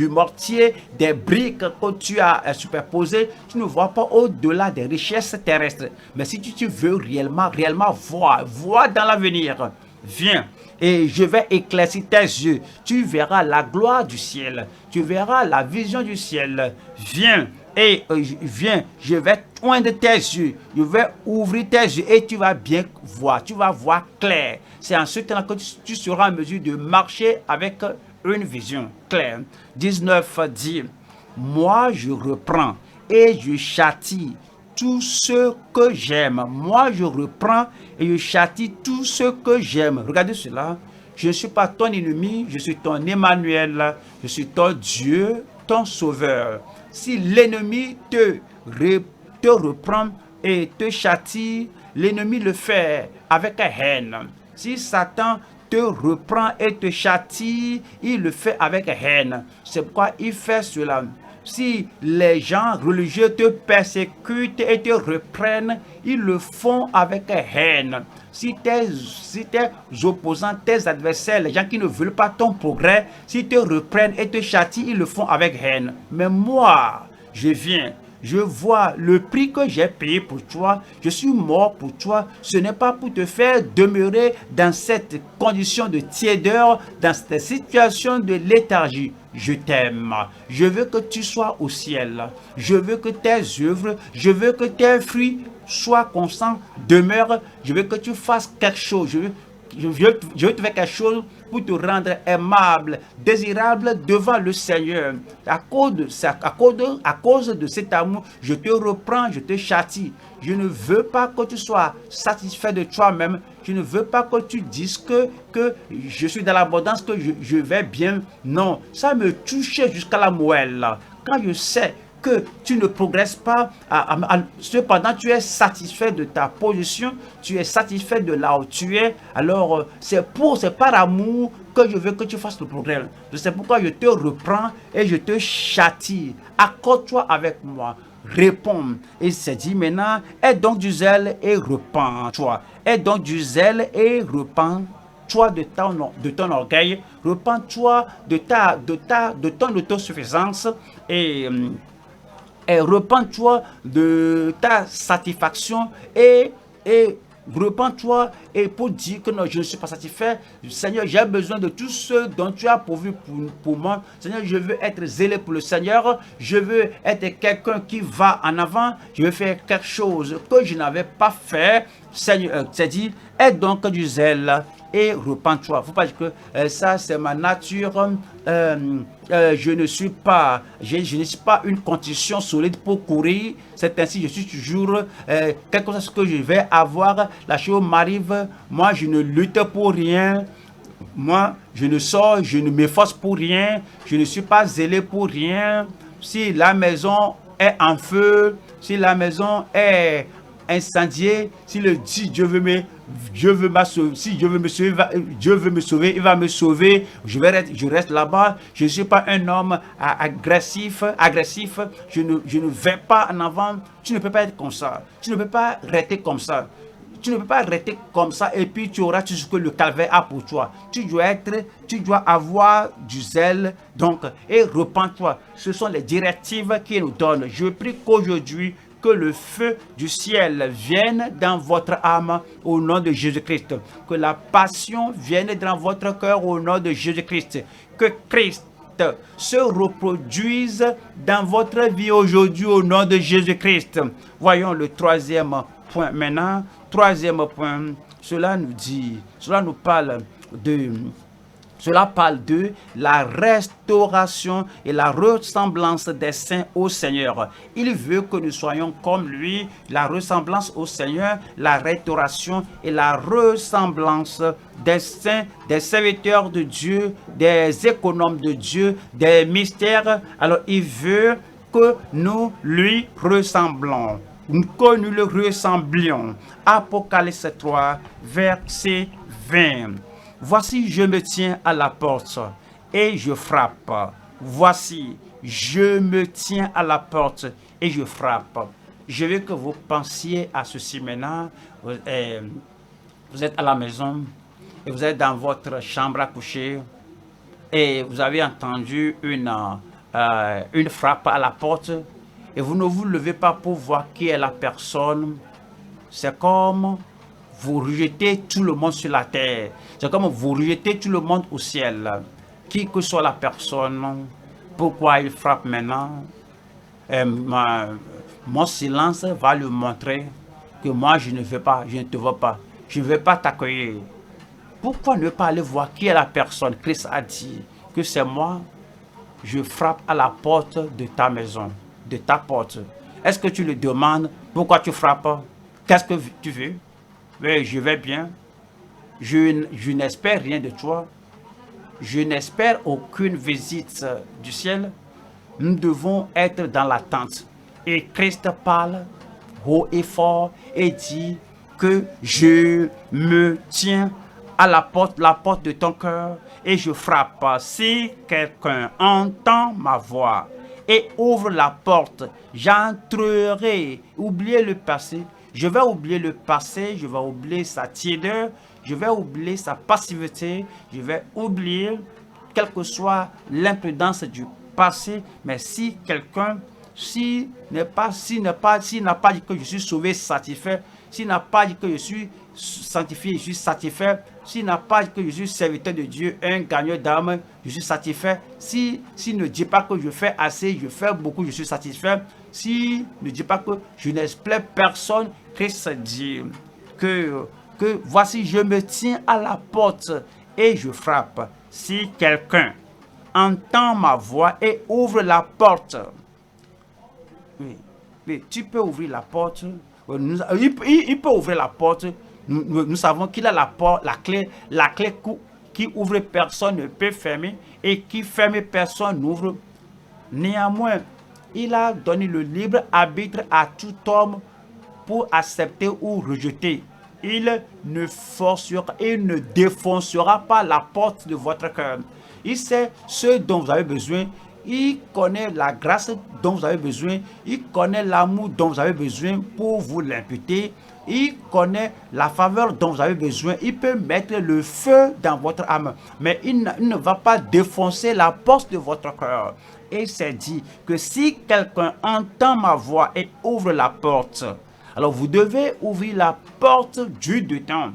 mortier, des briques que tu as superposées. Tu ne vois pas au-delà des richesses terrestres. Mais si tu veux réellement voir dans l'avenir, viens. Et je vais éclaircir tes yeux. Tu verras la gloire du ciel. Tu verras la vision du ciel. Viens. Et viens. Je vais oindre tes yeux. Je vais ouvrir tes yeux. Et tu vas bien voir. Tu vas voir clair. C'est en ce temps que tu seras en mesure de marcher avec une vision claire. 19 dit, moi je reprends et je châtie tout ce que j'aime. Moi, je reprends et je châtie tout ce que j'aime. Regardez cela. Je ne suis pas ton ennemi, je suis ton Emmanuel. Je suis ton Dieu, ton sauveur. Si l'ennemi te reprend et te châtie, l'ennemi le fait avec haine. Si Satan te reprend et te châtie, il le fait avec haine. C'est pourquoi il fait cela. Si les gens religieux te persécutent et te reprennent, ils le font avec haine. Si tes opposants, tes adversaires, les gens qui ne veulent pas ton progrès, s'ils te reprennent et te châtient, ils le font avec haine. Mais moi, je viens. Je vois le prix que j'ai payé pour toi. Je suis mort pour toi. Ce n'est pas pour te faire demeurer dans cette condition de tiédeur, dans cette situation de léthargie. Je t'aime. Je veux que tu sois au ciel. Je veux que tes œuvres, je veux que tes fruits soient constants, demeurent. Je veux que tu fasses quelque chose. Je veux te faire quelque chose pour te rendre aimable, désirable devant le Seigneur. À cause de cet amour, je te reprends, je te châtie. Je ne veux pas que tu sois satisfait de toi-même. Je ne veux pas que tu dises que je suis dans l'abondance, que je vais bien. Non, ça me touche jusqu'à la moelle. Quand je sais que tu ne progresses pas, cependant tu es satisfait de ta position, tu es satisfait de là où tu es, alors c'est par amour que je veux que tu fasses le progrès. C'est pourquoi je te reprends et je te châtie. Accorde-toi avec moi. Réponds. Et c'est dit maintenant, aie donc du zèle et repens-toi. Aie donc du zèle et repens-toi de ton orgueil. Repens-toi de ton autosuffisance et repens-toi de ta satisfaction et repens-toi et pour dire que non, je ne suis pas satisfait. Seigneur, j'ai besoin de tout ce dont tu as pourvu pour moi. Seigneur, je veux être zélé pour le Seigneur. Je veux être quelqu'un qui va en avant. Je veux faire quelque chose que je n'avais pas fait. Seigneur, c'est dit, aie donc du zèle et repens-toi. Il ne faut pas dire que ça c'est ma nature, je ne suis pas une condition solide pour courir. C'est ainsi, je suis toujours, quel que soit ce que je vais avoir, la chose m'arrive, moi je ne lutte pour rien. Moi, je ne sors, je ne m'efforce pour rien, je ne suis pas zélé pour rien. Si la maison est en feu, si la maison est incendiée, si le dit Dieu veut me sauver, si Dieu veut me sauver, Dieu veut me sauver, il va me sauver. Je reste là-bas. Je ne suis pas un homme agressif. Je ne vais pas en avant. Tu ne peux pas être comme ça. Tu ne peux pas rester comme ça. Tu ne peux pas rester comme ça et puis tu auras tout ce que le calvaire a pour toi. Tu dois avoir du zèle, donc, et repens-toi. Ce sont les directives qu'il nous donne. Je prie qu'aujourd'hui, que le feu du ciel vienne dans votre âme au nom de Jésus-Christ. Que la passion vienne dans votre cœur au nom de Jésus-Christ. Que Christ se reproduise dans votre vie aujourd'hui au nom de Jésus-Christ. Voyons le troisième point maintenant. Troisième point, cela parle de la restauration et la ressemblance des saints au Seigneur. Il veut que nous soyons comme lui, la ressemblance au Seigneur, la restauration et la ressemblance des saints, des serviteurs de Dieu, des économes de Dieu, des mystères. Alors, il veut que nous lui ressemblons. Que nous le ressemblions. Apocalypse 3, verset 20. Voici, je me tiens à la porte et je frappe. Voici, je me tiens à la porte et je frappe. Je veux que vous pensiez à ceci maintenant. Vous êtes à la maison et vous êtes dans votre chambre à coucher et vous avez entendu une frappe à la porte. Et vous ne vous levez pas pour voir qui est la personne. C'est comme vous rejetez tout le monde sur la terre. C'est comme vous rejetez tout le monde au ciel. Qui que soit la personne, pourquoi il frappe maintenant? Mon silence va lui montrer que moi je ne te veux pas. Je ne veux pas t'accueillir. Pourquoi ne pas aller voir qui est la personne? Christ a dit que c'est moi. Je frappe à la porte de ta maison, de ta porte. Est-ce que tu le demandes? Pourquoi tu frappes? Qu'est-ce que tu veux? Mais je vais bien. Je n'espère rien de toi. Je n'espère aucune visite du ciel. Nous devons être dans l'attente. Et Christ parle haut et fort et dit que je me tiens à la porte de ton cœur et je frappe. Si quelqu'un entend ma voix et ouvre la porte, j'entrerai. Oubliez le passé. Je vais oublier le passé, je vais oublier sa tiédeur, je vais oublier sa passivité, je vais oublier quelle que soit l'imprudence du passé. Mais si quelqu'un, s'il n'a pas dit que je suis sauvé, satisfait, s'il n'a pas dit que je suis sanctifié, je suis satisfait, s'il n'a pas dit que je suis serviteur de Dieu, un gagneur d'âme, je suis satisfait, s'il ne dit pas que je fais assez, je fais beaucoup, je suis satisfait, s'il ne dit pas que je n'espère personne, Christ dit que voici, je me tiens à la porte et je frappe. Si quelqu'un entend ma voix et ouvre la porte, oui, tu peux ouvrir la porte. Il peut ouvrir la porte. Nous savons qu'il a la clé qui ouvre, personne ne peut fermer, et qui ferme, personne n'ouvre. Néanmoins, il a donné le libre arbitre à tout homme pour accepter ou rejeter. Il ne défoncera pas la porte de votre cœur. Il sait ce dont vous avez besoin. Il connaît la grâce dont vous avez besoin. Il connaît l'amour dont vous avez besoin pour vous l'imputer. Il connaît la faveur dont vous avez besoin. Il peut mettre le feu dans votre âme. Mais il ne va pas défoncer la porte de votre cœur. Et il s'est dit que si quelqu'un entend ma voix et ouvre la porte, alors vous devez ouvrir la porte du dedans,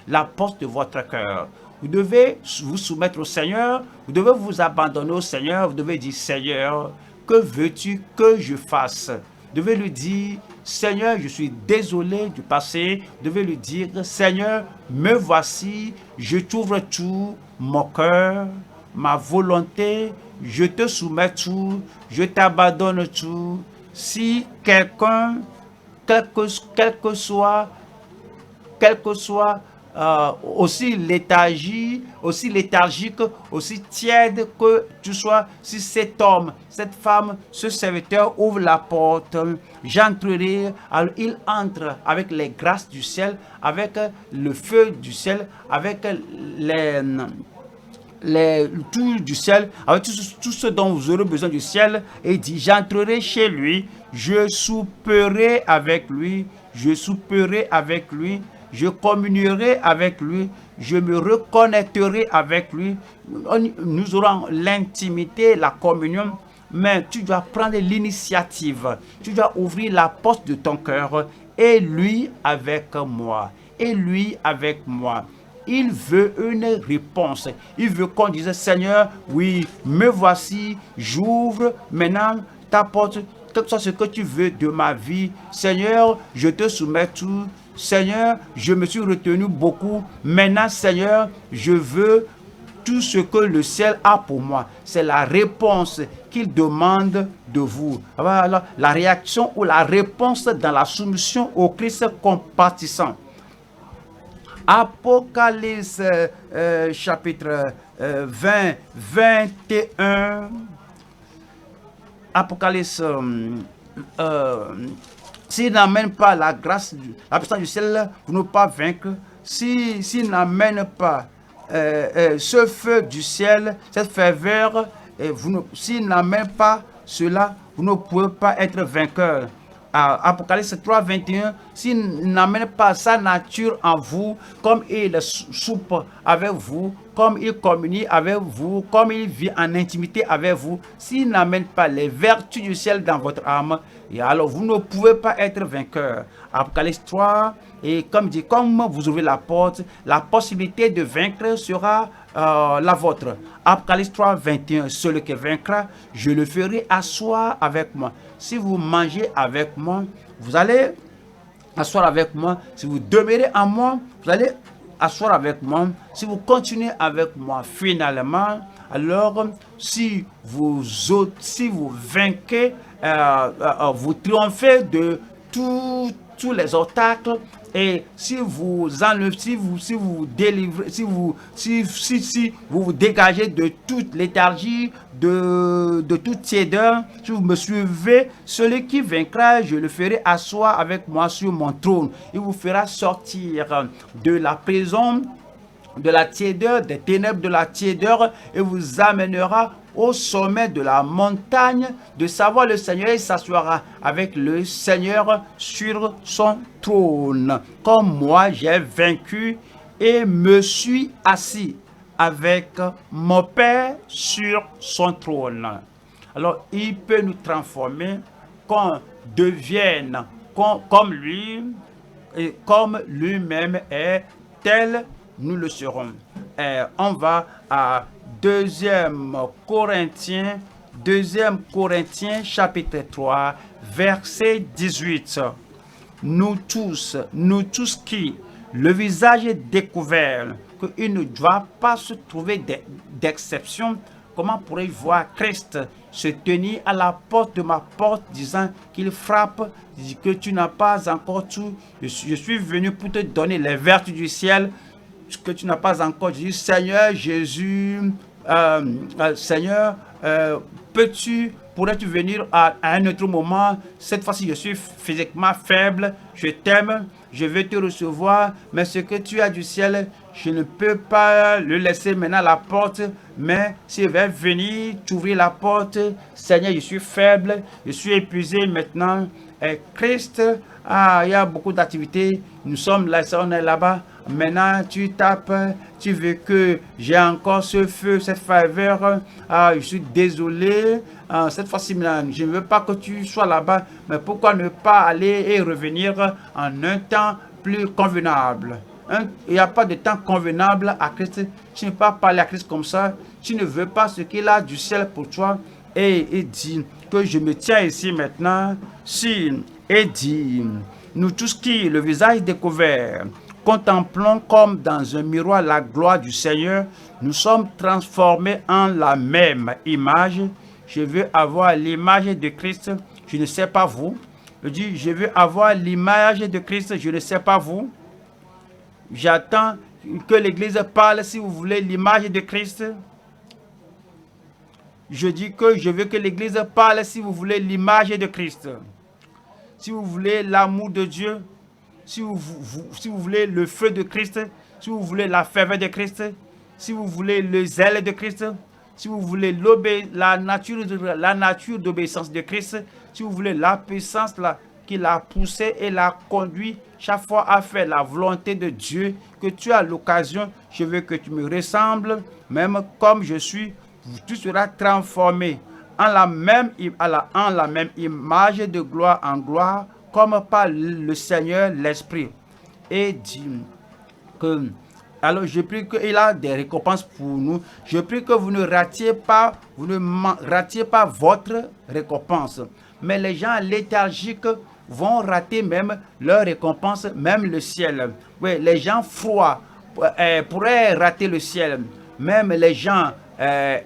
la porte de votre cœur. Vous devez vous soumettre au Seigneur, vous devez vous abandonner au Seigneur, vous devez dire: Seigneur, que veux-tu que je fasse? devez lui dire, Seigneur, je suis désolé du passé. Devez lui dire, Seigneur, me voici, je t'ouvre tout, mon cœur, ma volonté, je te soumets tout, je t'abandonne tout. Si quelqu'un, quel que soit aussi léthargique, aussi tiède que tu sois, si cet homme, cette femme, ce serviteur ouvre la porte, j'entrerai. Alors il entre avec les grâces du ciel, avec le feu du ciel, avec tout du ciel, avec tout ce dont vous aurez besoin du ciel, et dit, j'entrerai chez lui, je souperai avec lui, je communierai avec lui, je me reconnecterai avec lui. Nous aurons l'intimité, la communion, mais tu dois prendre l'initiative, tu dois ouvrir la porte de ton cœur, et lui avec moi, et lui avec moi. Il veut une réponse. Il veut qu'on dise, Seigneur, oui, me voici, j'ouvre maintenant ta porte, quel que soit ce que tu veux de ma vie. Seigneur, je te soumets tout. Seigneur, je me suis retenu beaucoup. Maintenant, Seigneur, je veux tout ce que le ciel a pour moi. C'est la réponse qu'il demande de vous. Voilà la réaction ou la réponse dans la soumission au Christ compatissant. Apocalypse chapitre 20, 21. Apocalypse, s'il n'amène pas la grâce, la puissance du ciel, vous ne pouvez pas vaincre. S'il n'amène pas ce feu du ciel, cette ferveur, s'il n'amène pas cela, vous ne pouvez pas être vainqueur. Apocalypse 3, 21, s'il n'amène pas sa nature en vous, comme il soupe avec vous, comme il communie avec vous, comme il vit en intimité avec vous, s'il n'amène pas les vertus du ciel dans votre âme, et alors vous ne pouvez pas être vainqueur. Apocalypse 3, et comme dit, comme vous ouvrez la porte, la possibilité de vaincre sera la vôtre. Apocalypse 3, 21, celui qui vaincra, je le ferai asseoir avec moi. Si vous mangez avec moi, vous allez asseoir avec moi. Si vous demeurez en moi, vous allez asseoir avec moi. Si vous continuez avec moi, finalement, alors si vous vainquez, vous triomphez de tous les obstacles, et si vous enlevez, si vous délivrez, si vous vous dégagez de toute léthargie, de toute tiédeur, si vous me suivez, celui qui vaincra, je le ferai asseoir avec moi sur mon trône. Il vous fera sortir de la prison, de la tiédeur, des ténèbres de la tiédeur, et vous amènera au sommet de la montagne de savoir le Seigneur. Il s'assoira avec le Seigneur sur son trône. Comme moi, j'ai vaincu et me suis assis avec mon Père sur son trône. Alors, il peut nous transformer, qu'on devienne comme lui, et comme lui-même est, tel nous le serons. Et on va à 2 Corinthiens chapitre 3, verset 18. Nous tous qui, le visage découvert, qu'il ne doit pas se trouver d'exception, comment pourrais-je voir Christ se tenir à la porte de ma porte, disant qu'il frappe, dit que tu n'as pas encore tout, je suis venu pour te donner les vertus du ciel, que tu n'as pas encore. Je dis, Seigneur Jésus, Seigneur, pourrais-tu venir à un autre moment? Cette fois-ci, je suis physiquement faible, je t'aime, je veux te recevoir, mais ce que tu as du ciel, je ne peux pas le laisser maintenant à la porte, mais s'il va venir, t'ouvrir la porte, Seigneur, je suis faible, je suis épuisé maintenant. Et Christ, il y a beaucoup d'activités, nous sommes là, on est là-bas. Maintenant, tu tapes, tu veux que j'ai encore ce feu, cette faveur. Je suis désolé. Cette fois-ci, je ne veux pas que tu sois là-bas. Mais pourquoi ne pas aller et revenir en un temps plus convenable? Il n'y a pas de temps convenable à Christ. Tu ne peux pas parler à Christ comme ça. Tu ne veux pas ce qu'il a du ciel pour toi. Et il dit que je me tiens ici maintenant. Si, et dit, nous tous qui, le visage découvert, contemplons comme dans un miroir la gloire du Seigneur, nous sommes transformés en la même image. Je veux avoir l'image de Christ. Je ne sais pas vous. Je dis, je veux avoir l'image de Christ. Je ne sais pas vous. J'attends que l'Église parle si vous voulez l'image de Christ. Je dis que je veux que l'Église parle si vous voulez l'image de Christ. Si vous voulez l'amour de Dieu, si vous voulez le feu de Christ, si vous voulez la ferveur de Christ, si vous voulez le zèle de Christ, si vous voulez la nature d'obéissance de Christ, si vous voulez la puissance qui l'a poussé et l'a conduit chaque fois à faire la volonté de Dieu, que tu as l'occasion, je veux que tu me ressembles, même comme je suis, tu seras transformé en la même image de gloire en gloire, comme par le Seigneur l'Esprit. Et dit que, alors je prie qu'il a des récompenses pour nous. Je prie que vous ne ratiez pas votre récompense. Mais les gens léthargiques vont rater même leur récompense, même le ciel. Oui, les gens froids pourraient rater le ciel. Même les gens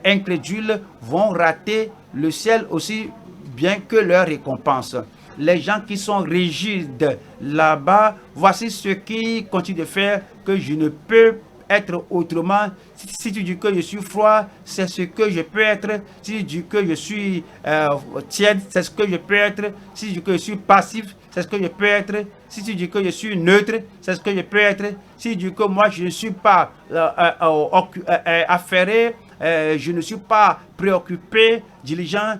incrédules vont rater le ciel aussi bien que leur récompense. Les gens qui sont rigides là-bas, voici ce qu'ils continuent de faire, que je ne peux être autrement. Si tu dis que je suis froid, c'est ce que je peux être. Si tu dis que je suis tiède, c'est ce que je peux être. Si tu dis que je suis passif, c'est ce que je peux être. Si tu dis que je suis neutre, c'est ce que je peux être. Si tu dis que moi je ne suis pas affairé, je ne suis pas préoccupé, diligent.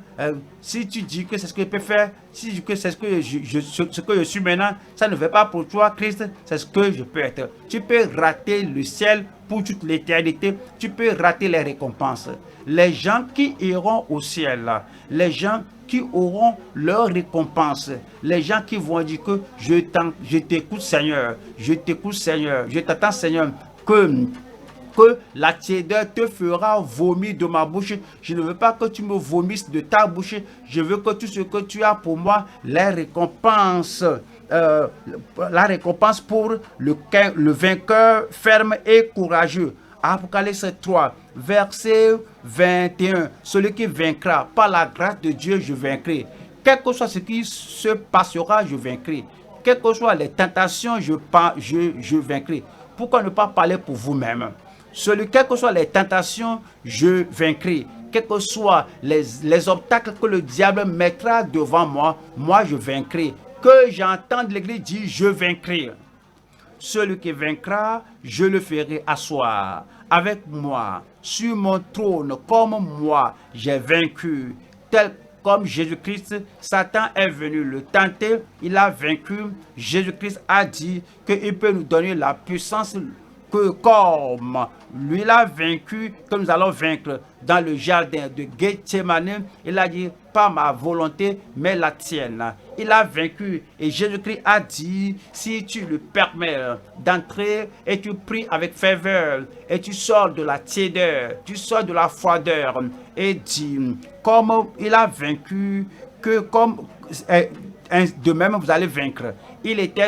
Si tu dis que c'est ce que je peux faire, si tu dis que c'est ce que je suis maintenant, ça ne fait pas pour toi, Christ, c'est ce que je peux être. Tu peux rater le ciel pour toute l'éternité, tu peux rater les récompenses. Les gens qui iront au ciel, les gens qui auront leur récompense, les gens qui vont dire que je t'écoute Seigneur, je t'écoute Seigneur, je t'attends Seigneur, que la tiédeur te fera vomir de ma bouche. Je ne veux pas que tu me vomisses de ta bouche. Je veux que tout ce que tu as pour moi, la récompense pour le vainqueur ferme et courageux. Apocalypse 3, verset 21. Celui qui vaincra, par la grâce de Dieu, je vaincrai. Quel que soit ce qui se passera, je vaincrai. Quelles que soient les tentations, je vaincrai. Pourquoi ne pas parler pour vous-même? Quelles que soient les tentations, je vaincrai. Quels que soient les obstacles que le diable mettra devant moi, moi je vaincrai. Que j'entende l'Église dire, je vaincrai. Celui qui vaincra, je le ferai asseoir avec moi sur mon trône, comme moi j'ai vaincu. Tel comme Jésus-Christ, Satan est venu le tenter, il a vaincu. Jésus-Christ a dit qu'il peut nous donner la puissance que comme lui l'a vaincu, que nous allons vaincre. Dans le jardin de Gethsemane, il a dit, pas ma volonté, mais la tienne. Il a vaincu et Jésus-Christ a dit, si tu le permets d'entrer et tu pries avec ferveur et tu sors de la tiédeur, tu sors de la froideur et dit, comme il a vaincu, que comme de même vous allez vaincre. Il était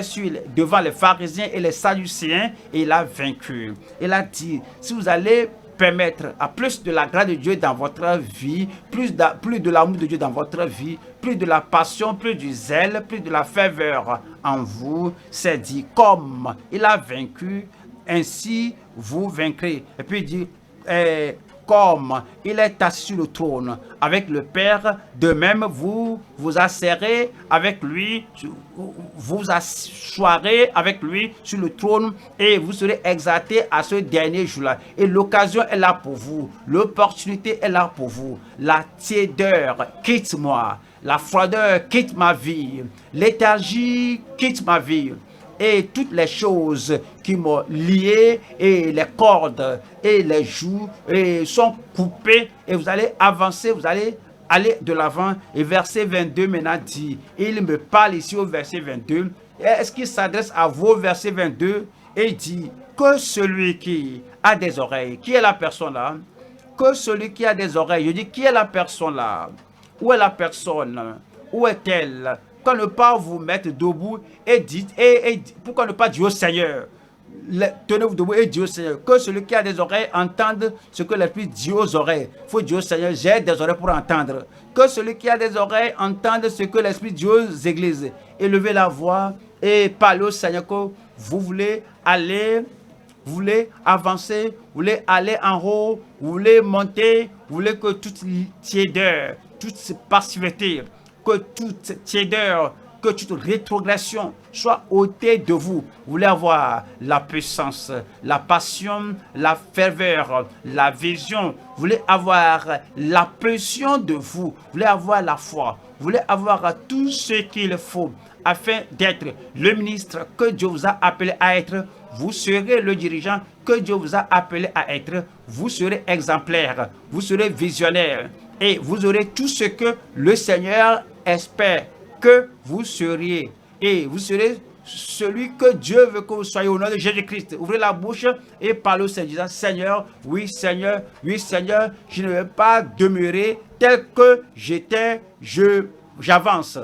devant les pharisiens et les sadducéens et il a vaincu. Il a dit, si vous allez permettre à plus de la grâce de Dieu dans votre vie, plus de l'amour de Dieu dans votre vie, plus de la passion, plus du zèle, plus de la ferveur en vous, c'est dit, comme il a vaincu, ainsi vous vaincrez. Et puis il dit, comme il est assis sur le trône avec le Père, de même vous vous asserrez avec lui, vous asseoirez avec lui sur le trône et vous serez exaltés à ce dernier jour-là. Et l'occasion est là pour vous, l'opportunité est là pour vous. La tiédeur quitte moi, la froideur quitte ma vie, léthargie quitte ma vie. Et toutes les choses qui m'ont lié et les cordes et les joues sont coupées et vous allez avancer, vous allez aller de l'avant. Et verset 22 maintenant dit, il me parle ici au verset 22. Est-ce qu'il s'adresse à vous au verset 22 et dit que celui qui a des oreilles, qui est la personne là, Que celui qui a des oreilles, je dis, qui est la personne là? Où est la personne? Où est-elle? Pourquoi ne pas vous mettre debout et dites, pourquoi ne pas dire au Seigneur? Tenez-vous debout et dites au Seigneur, que celui qui a des oreilles entende ce que l'Esprit dit aux oreilles. Il faut dire au Seigneur, j'ai des oreilles pour entendre. Que celui qui a des oreilles entende ce que l'Esprit dit aux églises. Élevez la voix et parlez au Seigneur que vous voulez aller, vous voulez avancer, vous voulez aller en haut, vous voulez monter, vous voulez que toute tiédeur, toute passivité, que toute tiédeur, que toute rétrogression soit ôtée de vous. Vous voulez avoir la puissance, la passion, la ferveur, la vision. Vous voulez avoir la pression de vous. Vous voulez avoir la foi. Vous voulez avoir tout ce qu'il faut afin d'être le ministre que Dieu vous a appelé à être. Vous serez le dirigeant que Dieu vous a appelé à être. Vous serez exemplaire. Vous serez visionnaire. Et vous aurez tout ce que le Seigneur espère que vous seriez. Et vous serez celui que Dieu veut que vous soyez au nom de Jésus-Christ. Ouvrez la bouche et parlez au Seigneur, disant, Seigneur, oui Seigneur, je ne vais pas demeurer tel que j'étais, j'avance.